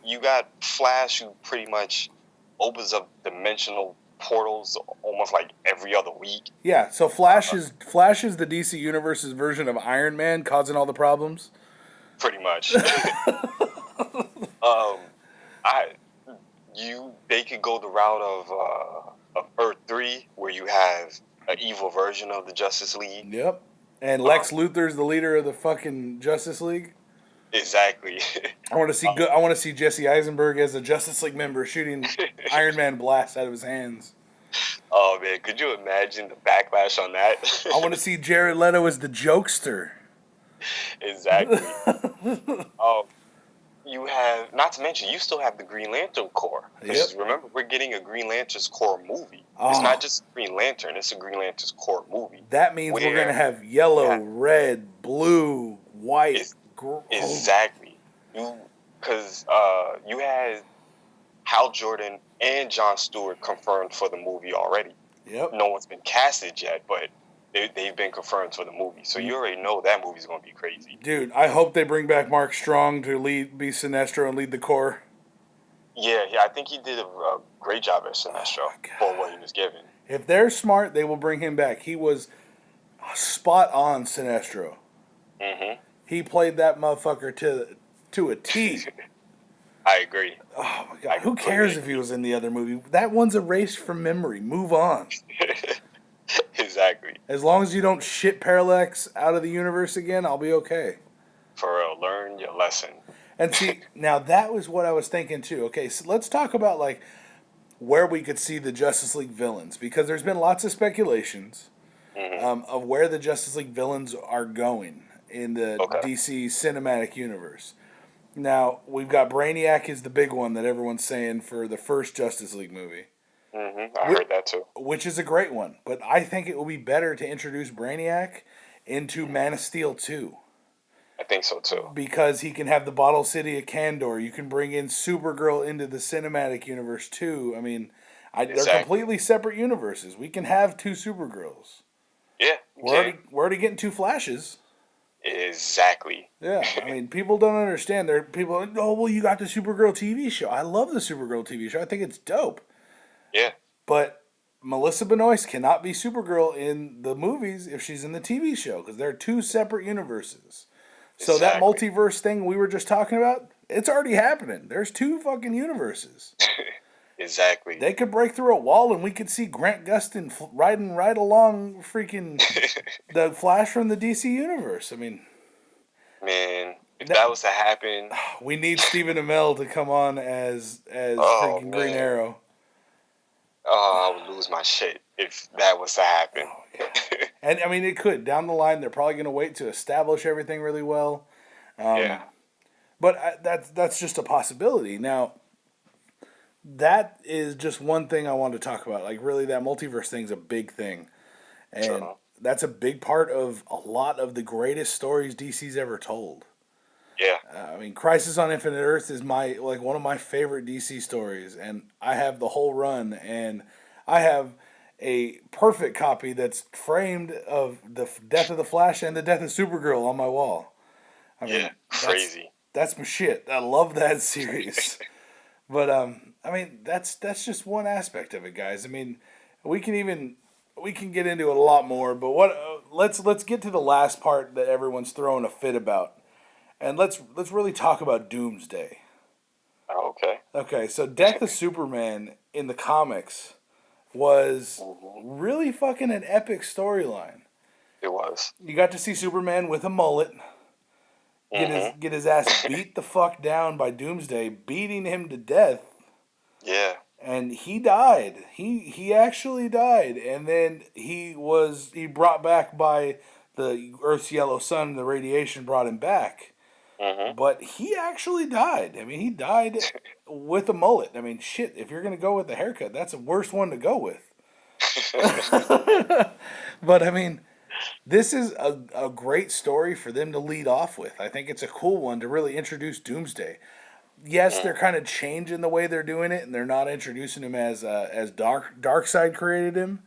You got Flash, who pretty much opens up dimensional portals almost like every other week. Yeah, so Flash is the DC Universe's version of Iron Man, causing all the problems. Pretty much. They could go the route of Earth 3, where you have an evil version of the Justice League. Yep. And Lex Luthor's the leader of the fucking Justice League. Exactly. I want to see Jesse Eisenberg as a Justice League member shooting Iron Man blasts out of his hands. Oh man, could you imagine the backlash on that? I want to see Jared Leto as the jokester. Exactly. You have, not to mention, you still have the Green Lantern Corps. Because remember, we're getting a Green Lantern's Corps movie. It's not just Green Lantern, it's a Green Lantern's Corps movie. That means we're going to have yellow, red, blue, white. Exactly. Because you had Hal Jordan and Jon Stewart confirmed for the movie already. Yep. No one's been casted yet, but they've been confirmed for the movie, so you already know that movie's gonna be crazy. Dude, I hope they bring back Mark Strong to be Sinestro and lead the Corps. Yeah, I think he did a great job as Sinestro for what he was given. If they're smart, they will bring him back. He was spot on Sinestro. Mm-hmm. He played that motherfucker to a T. I agree. Oh my god, who cares if he was in the other movie? That one's erased from memory. Move on. Exactly. As long as you don't shit Parallax out of the universe again, I'll be okay. For real, learn your lesson. And see, now that was what I was thinking too. Okay, so let's talk about like where we could see the Justice League villains, because there's been lots of speculations of where the Justice League villains are going in the DC cinematic universe. Now, we've got Brainiac is the big one that everyone's saying for the first Justice League movie. Mm-hmm. I heard that too. Which is a great one. But I think it will be better to introduce Brainiac into Man of Steel 2. I think so too. Because he can have the Bottle City of Kandor. You can bring in Supergirl into the cinematic universe too. I mean, they're completely separate universes. We can have two Supergirls. Yeah. We're already getting two Flashes. Exactly. Yeah, I mean, people don't understand. There are people, oh, well, you got the Supergirl TV show. I love the Supergirl TV show. I think it's dope. Yeah. But Melissa Benoist cannot be Supergirl in the movies if she's in the TV show, because they're two separate universes. So that multiverse thing we were just talking about, it's already happening. There's two fucking universes. Exactly. They could break through a wall and we could see Grant Gustin riding right along freaking the Flash from the DC universe. I mean, man, if that was to happen, we need Stephen Amell to come on as freaking Green Arrow. Oh, I would lose my shit if that was to happen. Oh, yeah. And I mean, it could. Down the line, they're probably going to wait to establish everything really well. But that's just a possibility. Now, that is just one thing I wanted to talk about. Like, really, that multiverse thing's a big thing. And that's a big part of a lot of the greatest stories DC's ever told. Yeah. I mean, Crisis on Infinite Earth is one of my favorite DC stories, and I have the whole run, and I have a perfect copy that's framed of the death of the Flash and the death of Supergirl on my wall. I mean, crazy. That's my shit. I love that series. But I mean, that's just one aspect of it, guys. I mean, we can get into it a lot more, but let's get to the last part that everyone's throwing a fit about. And let's really talk about Doomsday. Okay. Okay, so Death of Superman in the comics was really fucking an epic storyline. It was. You got to see Superman with a mullet get his ass beat the fuck down by Doomsday, beating him to death. Yeah. And he died. He actually died, and then he brought back by the Earth's yellow sun. The radiation brought him back. But he actually died. I mean, he died with a mullet. I mean, shit, if you're going to go with the haircut, that's the worst one to go with. But, I mean, this is a great story for them to lead off with. I think it's a cool one to really introduce Doomsday. Yes, they're kind of changing the way they're doing it, and they're not introducing him as Darkseid created him.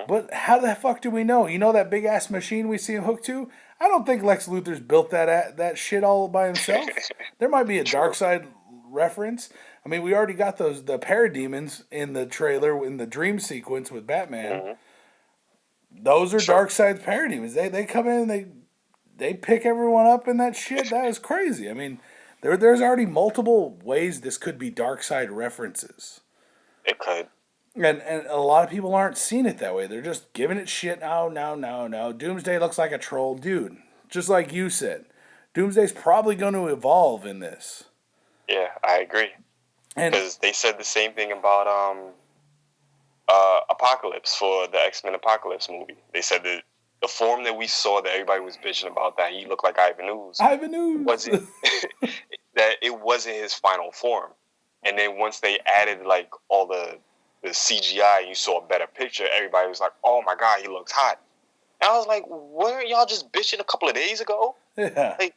But how the fuck do we know? You know that big ass machine we see him hooked to? I don't think Lex Luthor's built that shit all by himself. There might be a Darkseid reference. I mean, we already got the parademons in the trailer in the dream sequence with Batman. Those are Darkseid's parademons. They come in and they pick everyone up in that shit. That is crazy. I mean, there's already multiple ways this could be Darkseid references. It could. And a lot of people aren't seeing it that way. They're just giving it shit. Oh, no. Doomsday looks like a troll. Dude, just like you said, Doomsday's probably going to evolve in this. Yeah, I agree. Because they said the same thing about Apocalypse for the X-Men Apocalypse movie. They said that the form that we saw that everybody was bitching about, that he looked like Ivan Ooze. Wasn't that it wasn't his final form. And then once they added like all the CGI, you saw a better picture, everybody was like, oh my God, he looks hot. And I was like, weren't y'all just bitching a couple of days ago? Yeah. Like,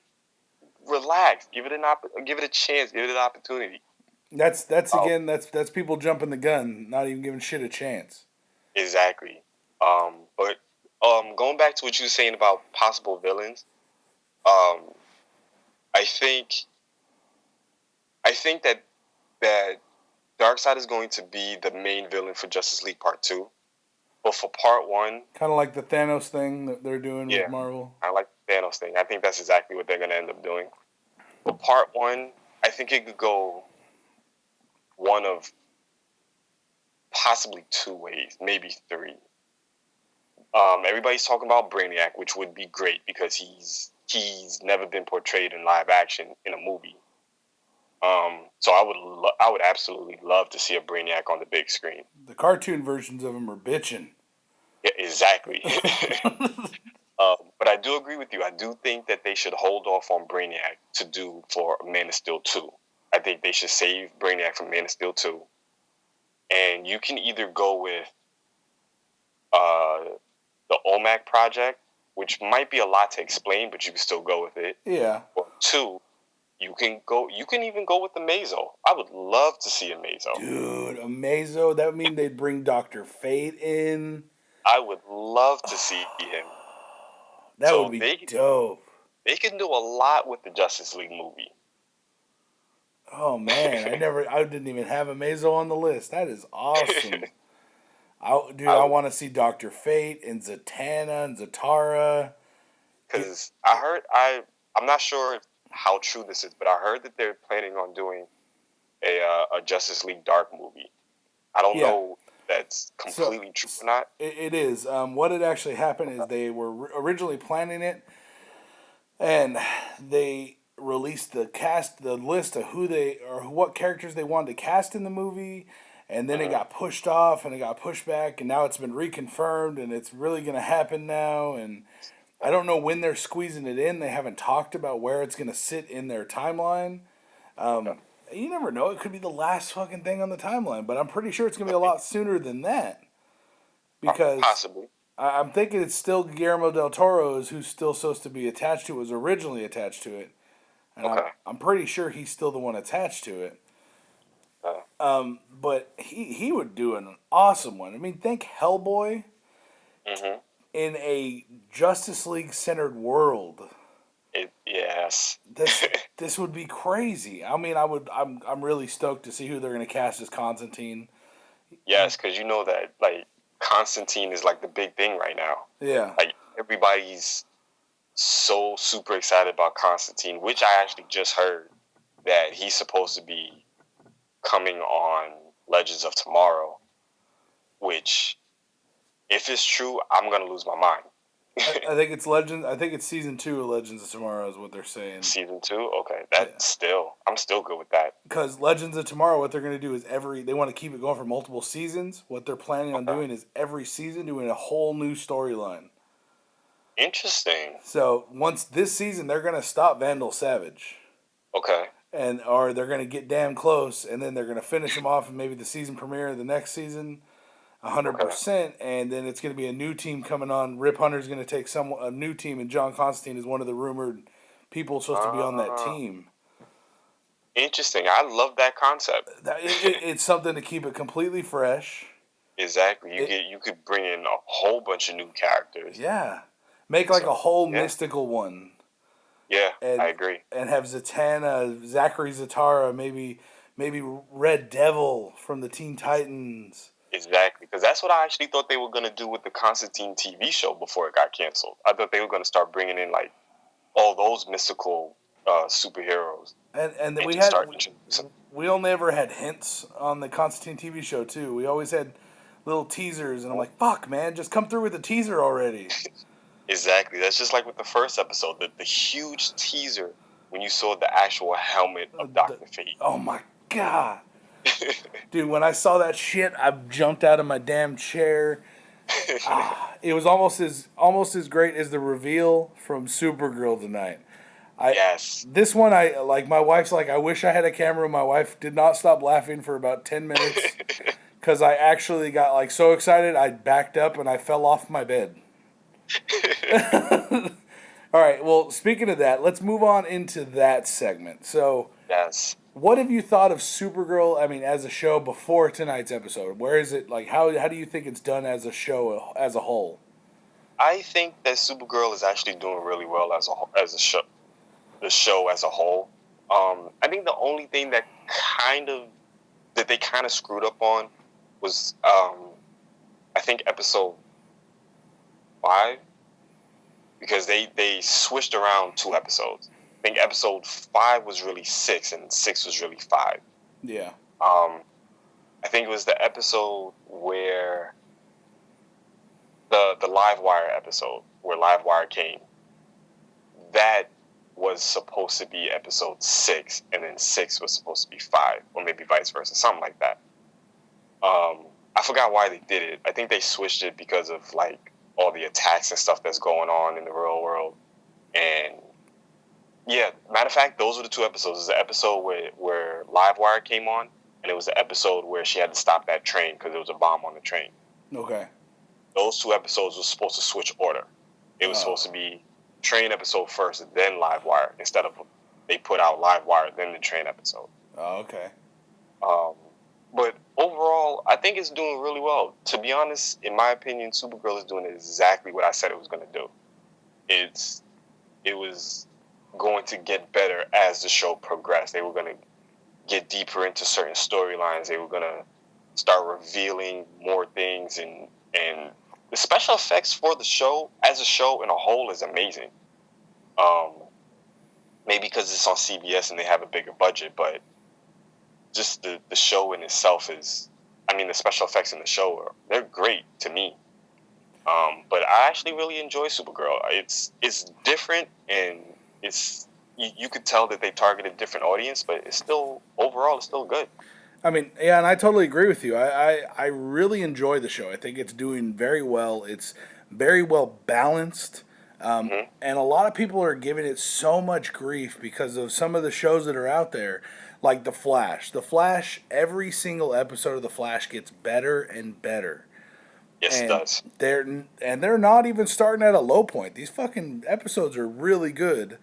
relax. Give it a chance. Give it an opportunity. That's people jumping the gun, not even giving shit a chance. Exactly. But Going back to what you were saying about possible villains, um, I think that Darkseid is going to be the main villain for Justice League Part 2. But for Part 1, Kind of like the Thanos thing that they're doing with yeah, Marvel. I like the Thanos thing. I think that's exactly what they're going to end up doing. For Part 1, I think it could go one of possibly two ways, maybe three. Everybody's talking about Brainiac, which would be great because he's never been portrayed in live action in a movie. So I would absolutely love to see a Brainiac on the big screen. The cartoon versions of him are bitching. Yeah, exactly. But I do agree with you. I do think that they should hold off on Brainiac to do for Man of Steel 2. I think they should save Brainiac from Man of Steel 2. And you can either go with the OMAC project, which might be a lot to explain, but you can still go with it. Yeah. Or two, you can even go with the Mazo. I would love to see a Mazo. Dude, a Mazo, that would mean they'd bring Dr. Fate in. I would love to see him. That would be dope. They can do a lot with the Justice League movie. Oh man, I didn't even have a Mazo on the list. That is awesome. I want to see Dr. Fate and Zatanna and Zatara. Because I'm not sure how true this is, but I heard that they're planning on doing a Justice League Dark movie. I don't know if that's completely true or not. It is. What had actually happened is they were originally planning it, and they released the list of what characters they wanted to cast in the movie, and then it got pushed off and it got pushed back, and now it's been reconfirmed and it's really going to happen now. And I don't know when they're squeezing it in. They haven't talked about where it's going to sit in their timeline. You never know. It could be the last fucking thing on the timeline, but I'm pretty sure it's going to be a lot sooner than that. Because possibly. I'm thinking it's still Guillermo del Toro's who's still supposed to be attached to it, was originally attached to it. And I'm pretty sure he's still the one attached to it. But he would do an awesome one. I mean, think Hellboy in a Justice League centered world. Yes. This would be crazy. I mean, I'm really stoked to see who they're going to cast as Constantine. Yes, because you know that like Constantine is like the big thing right now. Yeah. Like everybody's so super excited about Constantine, which I actually just heard that he's supposed to be coming on Legends of Tomorrow, which if it's true, I'm gonna lose my mind. I think it's Legends. I think it's season 2 of Legends of Tomorrow is what they're saying. Season 2, okay, I'm still good with that. Because Legends of Tomorrow, what they're going to do is they want to keep it going for multiple seasons. What they're planning on doing is every season doing a whole new storyline. Interesting. So once this season, they're going to stop Vandal Savage. Okay. Or they're going to get damn close, and then they're going to finish him off, and maybe the season premiere of the next season. 100%, and then it's going to be a new team coming on. Rip Hunter's going to take a new team, and John Constantine is one of the rumored people supposed to be on that team. Interesting. I love that concept. It's something to keep it completely fresh. Exactly. You could bring in a whole bunch of new characters. Yeah. Make like a whole mystical one. Yeah, I agree. And have Zatanna, Zachary Zatara, maybe Red Devil from the Teen Titans. Exactly, because that's what I actually thought they were going to do with the Constantine TV show before it got canceled. I thought they were going to start bringing in like all those mystical superheroes. And we only ever had hints on the Constantine TV show too. We always had little teasers, and I'm like, fuck, man, just come through with a teaser already. Exactly, that's just like with the first episode, the huge teaser when you saw the actual helmet of Dr. Fate. Oh my god. Dude, when I saw that shit, I jumped out of my damn chair. It was almost as great as the reveal from Supergirl tonight. Yes. This one, my wife's like, I wish I had a camera. My wife did not stop laughing for about 10 minutes because I actually got like so excited I backed up and I fell off my bed. All right, well, speaking of that, let's move on into that segment. So, yes. What have you thought of Supergirl, I mean, as a show before tonight's episode? Where is it, like, how do you think it's done as a show as a whole? I think that Supergirl is actually doing really well as a show, the show as a whole. I think the only thing that they kind of screwed up on was I think episode 5, because they switched around 2 episodes. I think episode 5 was really 6 and 6 was really 5. Yeah. I think it was the episode where the Live Wire episode where Live Wire came. That was supposed to be episode 6, and then 6 was supposed to be 5, or maybe vice versa, something like that. I forgot why they did it. I think they switched it because of like all the attacks and stuff that's going on in the real world. And yeah, matter of fact, those were the 2 episodes. It was the episode where Livewire came on, and it was the episode where she had to stop that train because there was a bomb on the train. Okay. Those 2 episodes were supposed to switch order. It was supposed to be train episode first, then Livewire, instead of they put out Livewire, then the train episode. Oh, okay. But overall, I think it's doing really well. To be honest, in my opinion, Supergirl is doing exactly what I said it was going to do. It was going to get better as the show progressed. They were going to get deeper into certain storylines. They were going to start revealing more things, and the special effects for the show, as a show in a whole, is amazing. Maybe because it's on CBS and they have a bigger budget, but just the show in itself is, I mean, the special effects in the show they're great to me. But I actually really enjoy Supergirl. It's different, and it's you could tell that they targeted a different audience, but it's still good. I mean, yeah, and I totally agree with you. I really enjoy the show. I think it's doing very well. It's very well balanced. And a lot of people are giving it so much grief because of some of the shows that are out there, like The Flash. The Flash, every single episode of The Flash gets better and better. Yes, and it does. They're not even starting at a low point. These fucking episodes are really good,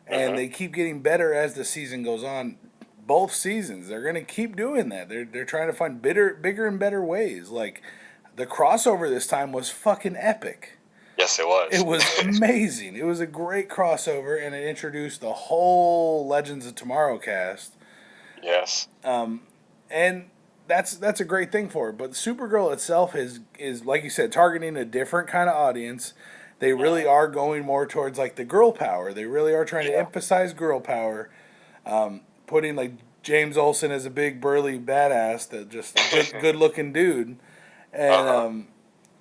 and they keep getting better as the season goes on. Both seasons, they're gonna keep doing that. They're trying to find bigger and better ways. Like the crossover this time was fucking epic. Yes, it was. It was amazing. It was a great crossover, and it introduced the whole Legends of Tomorrow cast. Yes. And that's a great thing for it. But Supergirl itself is like you said, targeting a different kind of audience. They really are going more towards like the girl power. They really are trying to emphasize girl power. Putting like James Olsen as a big burly badass, that just good looking dude, and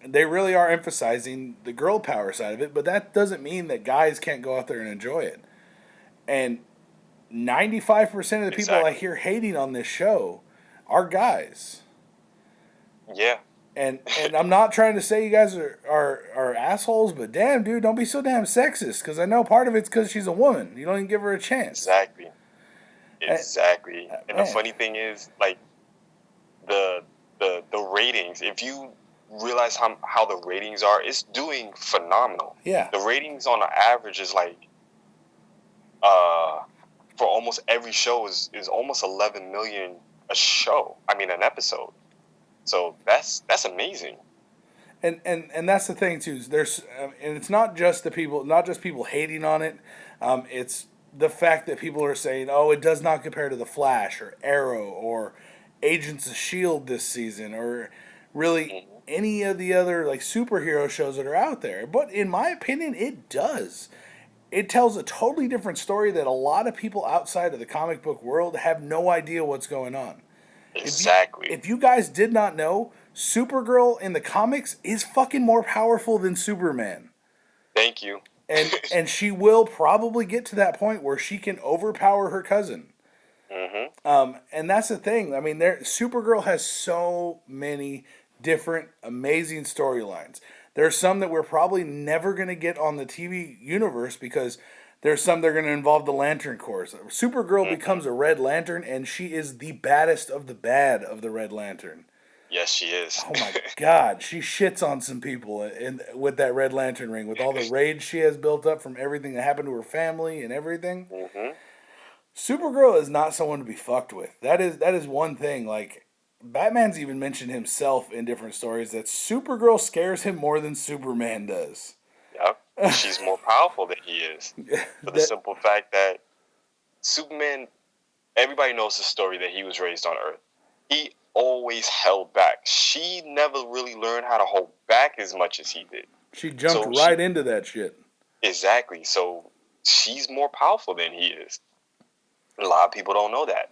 they really are emphasizing the girl power side of it. But that doesn't mean that guys can't go out there and enjoy it. And 95% of the people I hear hating on this show are guys. Yeah. And I'm not trying to say you guys are assholes, but damn, dude, don't be so damn sexist. Because I know part of it's because she's a woman. You don't even give her a chance. Exactly. And the funny thing is, like, the ratings, if you realize how the ratings are, it's doing phenomenal. Yeah. The ratings on the average is like, for almost every show is almost 11 million a show. I mean, an episode. So that's amazing. And that's the thing too. There's and it's not just people hating on it. It's the fact that people are saying, "Oh, it does not compare to The Flash or Arrow or Agents of S.H.I.E.L.D. this season or really any of the other like superhero shows that are out there." But in my opinion, it does. It tells a totally different story that a lot of people outside of the comic book world have no idea what's going on. Exactly. If you guys did not know, Supergirl in the comics is fucking more powerful than Superman. Thank you. And she will probably get to that point where she can overpower her cousin. And that's the thing. I mean, Supergirl has so many different amazing storylines. There's some that we're probably never going to get on the TV universe because there's some that are going to involve the Lantern Corps. Supergirl becomes a Red Lantern, and she is the baddest of the bad of the Red Lantern. Yes, she is. Oh my God, she shits on some people with that Red Lantern ring, with all the rage she has built up from everything that happened to her family and everything. Supergirl is not someone to be fucked with. That is one thing. Like, Batman's even mentioned himself in different stories that Supergirl scares him more than Superman does. Yep. She's more powerful than he is. For the That simple fact that Superman, everybody knows the story that he was raised on Earth. He always held back. She never really learned how to hold back as much as he did. she jumped So right into that shit. exactly. So she's more powerful than he is. A lot of people don't know that.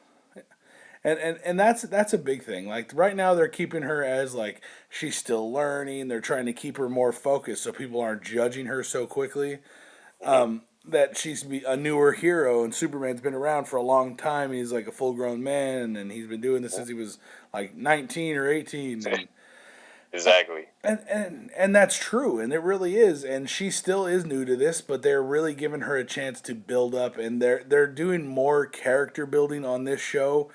And that's a big thing. Like right now they're keeping her as like she's still learning. They're trying to keep her more focused so people aren't judging her so quickly. Mm-hmm. That she's a newer hero and Superman's been around for a long time. He's like a full grown man and he's been doing this since he was like 19 or 18 Exactly. and that's true and it really is and she still is new to this but they're really giving her a chance to build up and they're doing more character building on this show.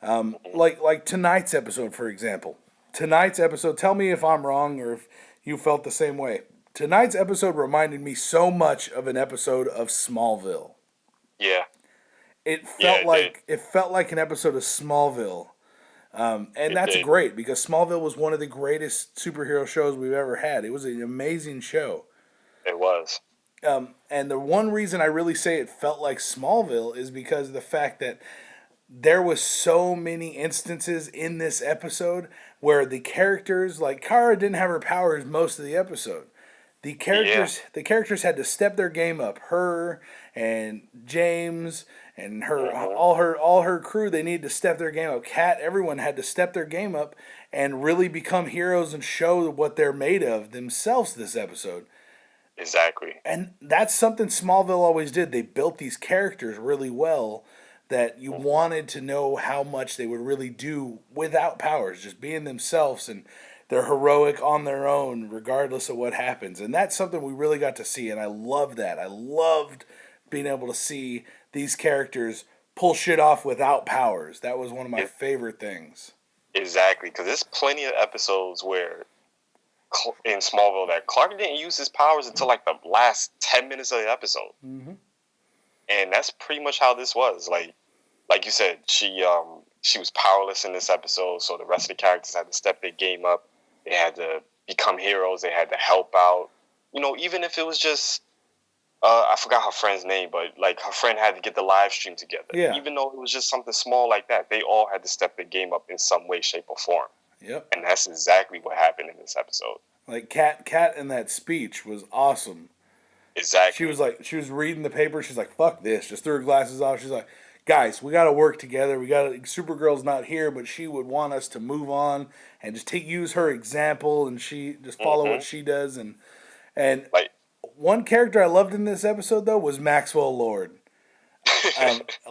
Mm-hmm. Like tonight's episode, for example. Tonight's episode, tell me if I'm wrong or if you felt the same way. Tonight's episode reminded me so much of an episode of Smallville. Yeah. It Yeah, felt it did. like an episode of Smallville. And It that's did. great because Smallville was one of the greatest superhero shows we've ever had. It was an amazing show. It was. And the one reason I really say it felt like Smallville is because of the fact that there was so many instances in this episode where the characters like Kara didn't have her powers most of the episode. Yeah. The characters had to step their game up. Her and James and Mm-hmm. all her crew they needed to step their game up. Kat, everyone had to step their game up and really become heroes and show what they're made of themselves this episode. Exactly. And that's something Smallville always did. They built these characters really well that you Mm-hmm. wanted to know how much they would really do without powers, just being themselves and they're heroic on their own regardless of what happens. And that's something we really got to see and I love that. I loved being able to see these characters pull shit off without powers. That was one of my It, favorite things. exactly. Because there's plenty of episodes where in Smallville that Clark didn't use his powers until like the last 10 minutes of the episode. Mm-hmm. And that's pretty much how this was. Like you said, she was powerless in this episode, so the rest of the characters had to step their game up. They had to become heroes. They had to help out. You know, even if it was just I forgot her friend's name, but like her friend had to get the live stream together. Yeah. Even though it was just something small like that, they all had to step their game up in some way, shape, or form. Yep. And that's exactly what happened in this episode. Like Kat in that speech was awesome. Exactly. She was reading the paper. She's like, "Fuck this!" Just threw her glasses off. She's like, "Guys, we got to work together. We got to. Supergirl's not here, but she would want us to move on and just use her example, and she just follow what she does." And Like, one character I loved in this episode though was Maxwell Lord.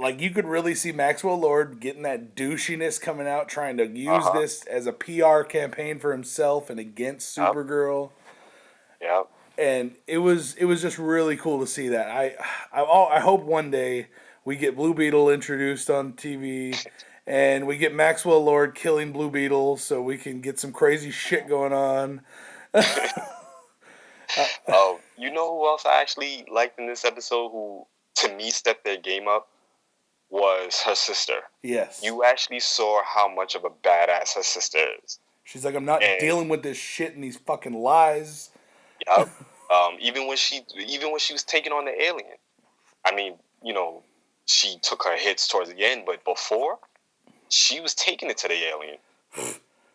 Like you could really see Maxwell Lord getting that douchiness coming out, trying to use this as a PR campaign for himself and against yep, Supergirl. yep. And it was just really cool to see that. I hope one day we get Blue Beetle introduced on TV, and we get Maxwell Lord killing Blue Beetle, so we can get some crazy shit going on. You know who else I actually liked in this episode who, to me, stepped their game up? Was her sister. Yes, You actually saw how much of a badass her sister is. she's like, I'm not And, dealing with this shit and these fucking lies. yep. Even when she was taking on the alien. I mean, you know, she took her hits towards the end, but before, she was taking it to the alien.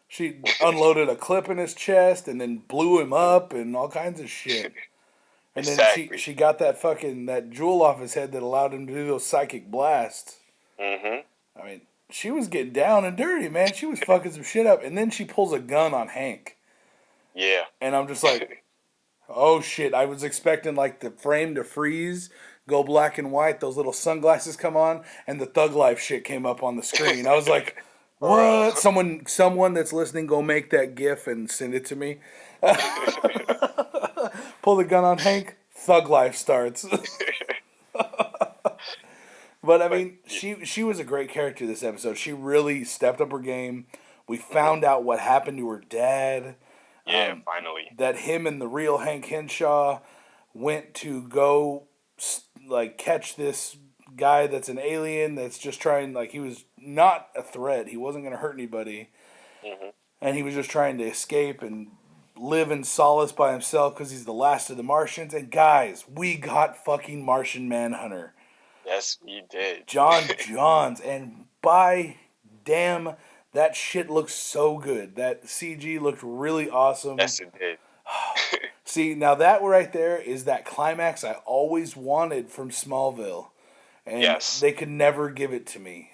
She unloaded a clip in his chest and then blew him up and all kinds of shit. And then Exactly. she got that jewel off his head that allowed him to do those psychic blasts. Mm-hmm. I mean, she was getting down and dirty, man. She was fucking some shit up. And then she pulls a gun on Hank. Yeah. And I'm just like, oh shit. I was expecting like the frame to freeze, go black and white, those little sunglasses come on, and the Thug Life shit came up on the screen. I was like, what? Someone that's listening, go make that GIF and send it to me. Pull the gun on Hank, Thug Life starts. But I mean, she was a great character this episode. She really stepped up her game. We found out what happened to her dad. Yeah, finally. That him and the real Hank Henshaw went to go like catch this guy that's an alien that's just trying, like, he was not a threat. He wasn't going to hurt anybody. Mhm. and he was just trying to escape and live in solace by himself because he's the last of the Martians. And guys, we got fucking Martian Manhunter, Yes, we did. John Johns, and by damn, that shit looks so good. That CG looked really awesome. Yes, it did. See, now that right there is that climax I always wanted from Smallville, and Yes. they could never give it to me.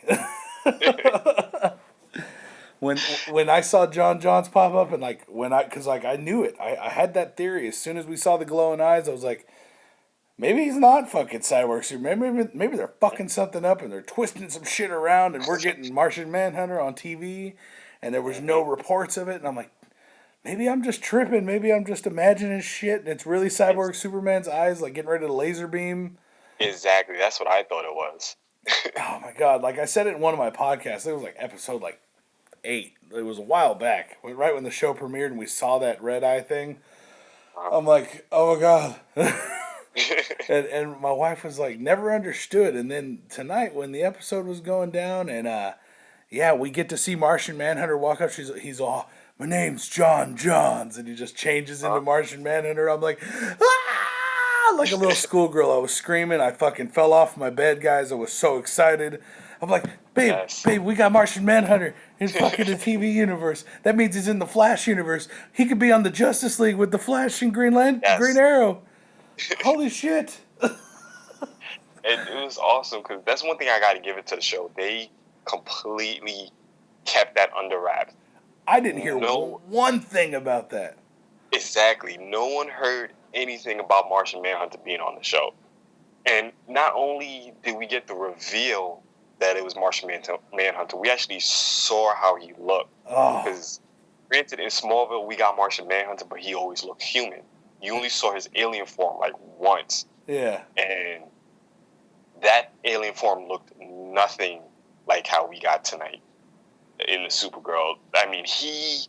when I saw John Johns pop up, and like because like I knew it, I had that theory as soon as we saw the glowing eyes. I was like, maybe he's not fucking Cyborg Superman. Maybe they're fucking something up and they're twisting some shit around, and we're getting Martian Manhunter on TV, and there was no reports of it, and I'm like, maybe I'm just tripping. Maybe I'm just imagining shit, and it's really Cyborg Superman's eyes, like getting ready to laser beam. Exactly. That's what I thought it was. Oh my god! Like I said it in one of my podcasts. It was like episode 8. It was a while back, right when the show premiered, and we saw that red eye thing. I'm like, oh my god. and my wife was like, never understood. And then tonight, when the episode was going down, and yeah, we get to see Martian Manhunter walk up. He's all, my name's John Johns, and he just changes into Martian Manhunter. I'm like, ah, like a little schoolgirl. I was screaming. I fucking fell off my bed, guys. I was so excited. I'm like, babe, Yes. babe, we got Martian Manhunter in fucking the TV universe. That means he's in the Flash universe. He could be on the Justice League with the Flash and Green Yes. Arrow. Holy shit. It was awesome because that's one thing I got to give it to the show. They completely kept that under wraps. I didn't hear one thing about that. Exactly. No one heard anything about Martian Manhunter being on the show. And not only did we get the reveal that it was Martian Manhunter, we actually saw how he looked. Oh, Because, granted, in Smallville, we got Martian Manhunter, but he always looked human. You only saw his alien form like once. yeah. And that alien form looked nothing like how we got tonight in the Supergirl. I mean,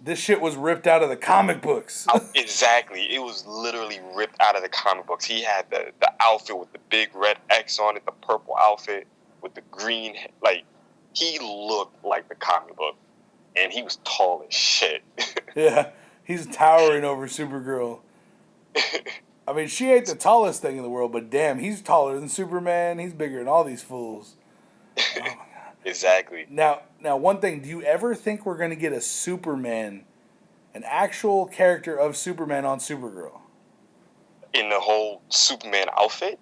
This shit was ripped out of the comic books. exactly. It was literally ripped out of the comic books. He had the outfit with the big red X on it, the purple outfit with the green. Like, he looked like the comic book. And he was tall as shit. Yeah. He's towering over Supergirl. I mean, she ain't the tallest thing in the world, but damn, he's taller than Superman. He's bigger than all these fools. Oh my god. Exactly. Now, one thing, do you ever think we're going to get a Superman, an actual character of Superman on Supergirl? In the whole Superman outfit?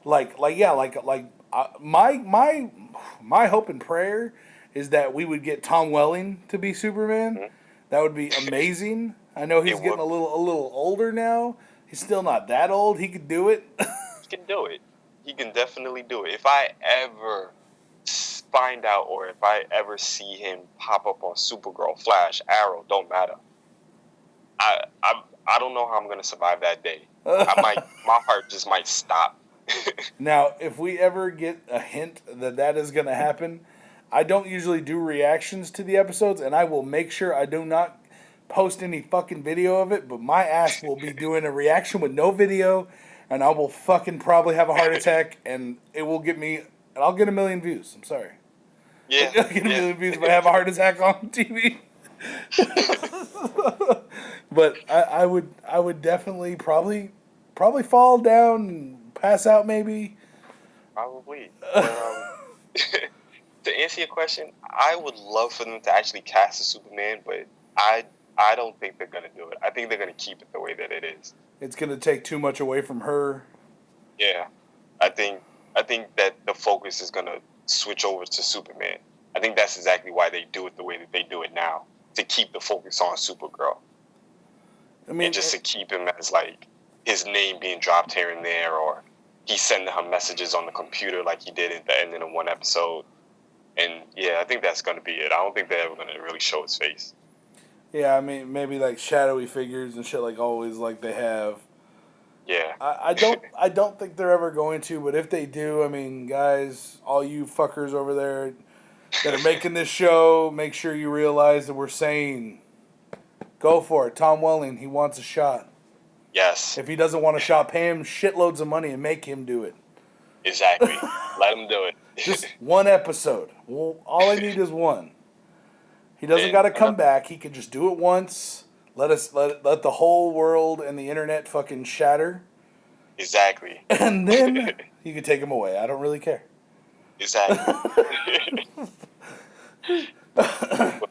My hope and prayer is that we would get Tom Welling to be Superman. Mm-hmm. That would be amazing. I know he's getting a little older now. He's still not that old. He could do it. He can do it. He can definitely do it. If I ever find out or if I ever see him pop up on Supergirl, Flash, Arrow, don't matter. I don't know how I'm gonna survive that day. My heart just might stop. Now, if we ever get a hint that is going to happen, I don't usually do reactions to the episodes, and I will make sure I do not post any fucking video of it, but my ass will be doing a reaction with no video, and I will fucking probably have a heart attack, and it will get me, and I'll get 1 million views. I'm sorry. Yeah. I'll get 1 million views if I have a heart attack on TV. But I would definitely probably fall down and pass out maybe. Probably. To answer your question, I would love for them to actually cast a Superman, but I don't think they're gonna do it. I think they're gonna keep it the way that it is. It's gonna take too much away from her. Yeah, I think that the focus is gonna switch over to Superman. I think that's exactly why they do it the way that they do it now, to keep the focus on Supergirl. I mean, And just to keep him as like his name being dropped here and there, or he's sending her messages on the computer like he did at the ending of one episode. And yeah, I think that's gonna be it. I don't think they're ever gonna really show his face. yeah, I mean, maybe like shadowy figures and shit like always like they have. Yeah. I don't think they're ever going to, but if they do, I mean, guys, all you fuckers over there that are making this show, make sure you realize that we're saying, go for it. Tom Welling, he wants a shot. Yes. If he doesn't want a shot, pay him shitloads of money and make him do it. Exactly. Let him do it. Just one episode. Well, all I need is one. He doesn't got to come another, back. He could just do it once. Let the whole world and the internet fucking shatter, exactly. and then you could take him away. I don't really care. Exactly. But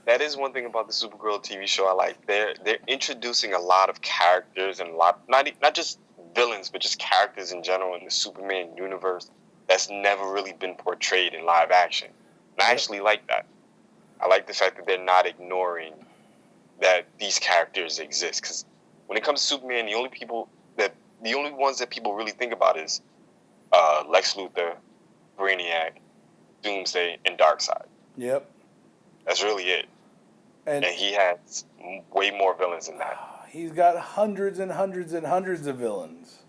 that is one thing about the Supergirl TV show I like. They're introducing a lot of characters and a lot not just villains, but just characters in general in the Superman universe that's never really been portrayed in live action. And I Yep. actually like that. I like the fact that they're not ignoring that these characters exist. Because when it comes to Superman, the only ones that people really think about is Lex Luthor, Brainiac, Doomsday, and Darkseid. Yep. That's really it. And And he has way more villains than that. he's got hundreds and hundreds and hundreds of villains.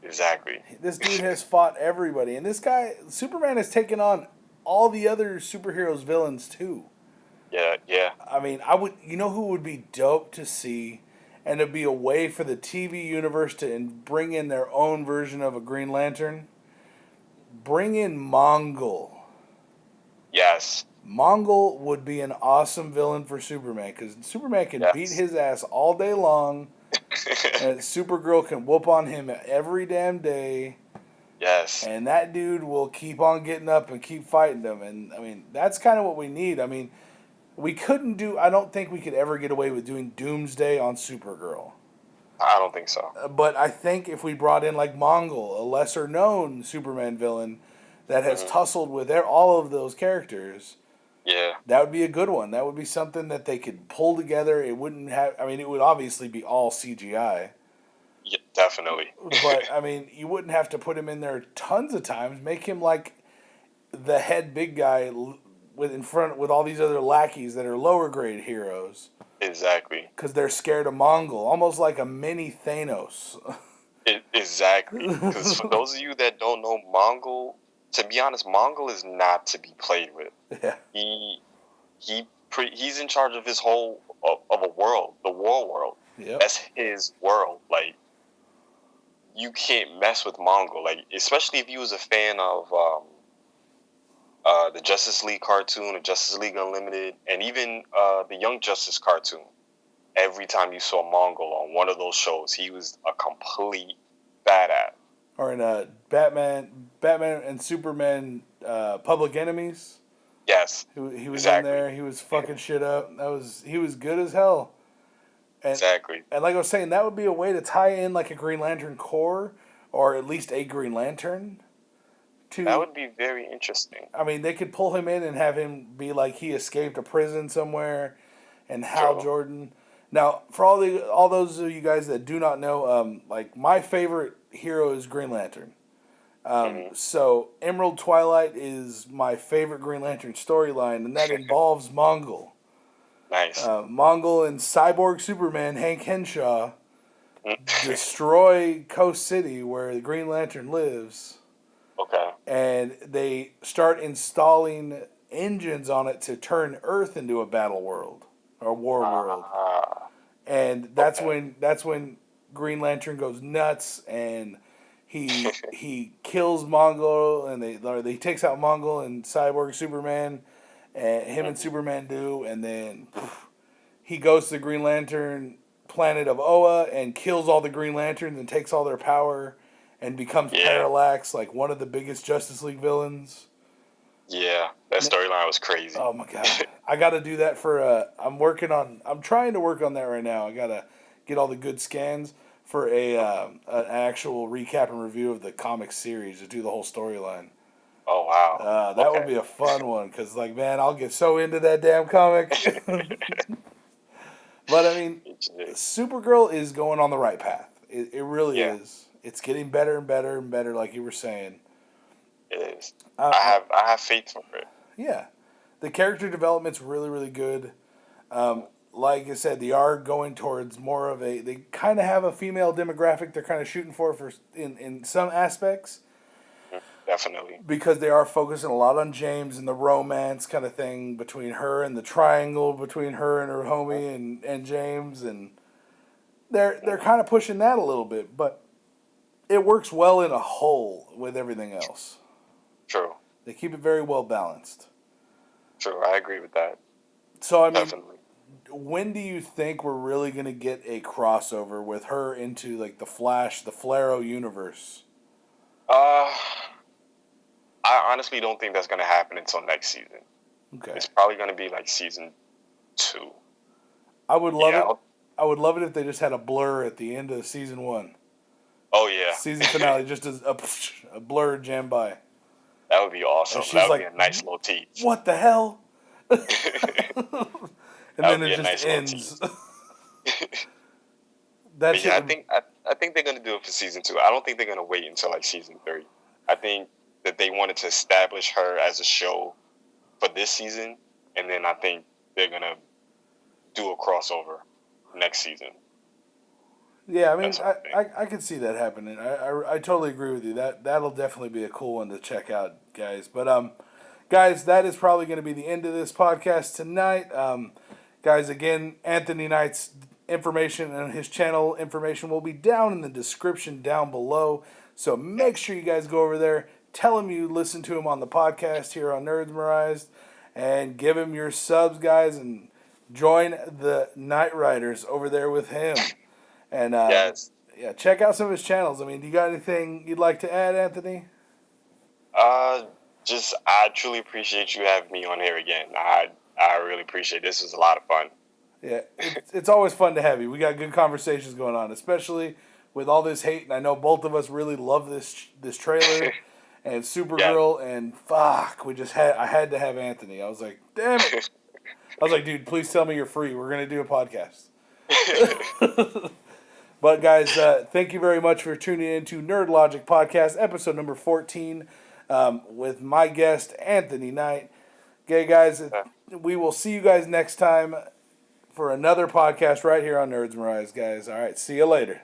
Exactly. This dude has fought everybody, and this guy, Superman, has taken on all the other superheroes' villains too. Yeah. I mean, you know who would be dope to see, and it'd be a way for the TV universe to bring in their own version of a Green Lantern. Bring in Mongol. Yes. Mongol would be an awesome villain for Superman because Superman can beat his ass all day long, and Supergirl can whoop on him every damn day. Yes. And that dude will keep on getting up and keep fighting them. And I mean, that's kind of what we need. I mean, I don't think we could ever get away with doing Doomsday on Supergirl. I don't think so. But I think if we brought in like Mongol, a lesser known Superman villain that has tussled with all of those characters, Yeah. that would be a good one. That would be something that they could pull together. It would obviously be all CGI. Yeah, definitely. But I mean, you wouldn't have to put him in there tons of times. Make him like the head big guy with all these other lackeys that are lower grade heroes. Exactly. Because they're scared of Mongol, almost like a mini Thanos. Exactly. Because for those of you that don't know, Mongol, to be honest, Mongol is not to be played with. Yeah. He's in charge of his whole of a world, the war world. Yep. That's his world. Like, you can't mess with Mongol. Like, especially if you was a fan of the Justice League cartoon, or Justice League Unlimited, and even the Young Justice cartoon. Every time you saw Mongol on one of those shows, he was a complete badass. Or in Batman and Superman Public Enemies. Yes. He was exactly. in there. He was fucking shit up. He was good as hell. And, exactly. And like I was saying, that would be a way to tie in like a Green Lantern Corps, or at least a Green Lantern. That would be very interesting. I mean, they could pull him in and have him be like he escaped a prison somewhere, and Hal Jordan. Now, for all those of you guys that do not know, like my favorite hero is Green Lantern. So Emerald Twilight is my favorite Green Lantern storyline, and that involves Mongol. Nice. Mongol and Cyborg Superman Hank Henshaw destroy Coast City, where the Green Lantern lives. Okay. And they start installing engines on it to turn Earth into a battle world or war world. And that's when Green Lantern goes nuts, and he kills Mongol, and he takes out Mongol and Cyborg Superman, and him and Superman do, and then he goes to the Green Lantern planet of Oa and kills all the Green Lanterns and takes all their power, and becomes Parallax, like one of the biggest Justice League villains. Yeah, that storyline was crazy. Oh my god, I got to do that for. I'm trying to work on that right now. I gotta get all the good scans for an actual recap and review of the comic series to do the whole storyline. Oh wow, that would be a fun one because, like, man, I'll get so into that damn comic. But I mean, Supergirl is going on the right path. It really is. It's getting better and better and better, like you were saying. It is. I have faith for it. Yeah, the character development's really, really good. Like I said, they are going towards more of a. They kind of have a female demographic they're kind of shooting for in some aspects. Definitely. Because they are focusing a lot on James and the romance kind of thing between her and the triangle between her and her homie and James, and they're kind of pushing that a little bit, but it works well in a whole with everything else. True. They keep it very well balanced. True, I agree with that. So, I mean, definitely. when do you think we're really going to get a crossover with her into, like, the Flash, the Flaro universe? Uh, I honestly don't think that's going to happen until next season. Okay. It's probably going to be like season 2. I would love it. I would love it if they just had a blur at the end of season 1. Oh, yeah. Season finale, just a blur jammed by. That would be awesome. That would be a nice little tease. What the hell? And then it just nice ends. I think they're gonna do it for season 2. I don't think they're gonna wait until like season 3. I think that they wanted to establish her as a show for this season, and then I think they're gonna do a crossover next season. Yeah, I mean, I could see that happening. I totally agree with you. That'll definitely be a cool one to check out, guys. But guys, that is probably going to be the end of this podcast tonight. Guys, again, Anthony Knight's information and his channel information will be down in the description down below. So make sure you guys go over there, tell him you listen to him on the podcast here on Nerds Memorized, and give him your subs, guys, and join the Night Riders over there with him. And yes. Yeah, check out some of his channels. I mean, do you got anything you'd like to add, Anthony? Just I truly appreciate you having me on here again. I really appreciate it. This was a lot of fun. Yeah, it's always fun to have you. We got good conversations going on, especially with all this hate. And I know both of us really love this trailer and Supergirl. And fuck, I had to have Anthony. I was like, damn it. I was like, dude, please tell me you're free. We're gonna do a podcast. But guys, thank you very much for tuning in to NERDLOGIC Podcast, episode number 14, with my guest, Anthony Knight. Okay, guys, we will see you guys next time for another podcast right here on Nerds Memorized, guys. All right, see you later.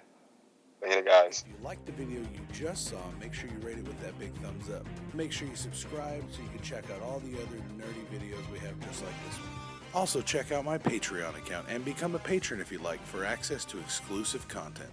Later, guys. If you liked the video you just saw, make sure you rate it with that big thumbs up. Make sure you subscribe so you can check out all the other nerdy videos we have just like this one. Also, check out my Patreon account and become a patron if you'd like for access to exclusive content.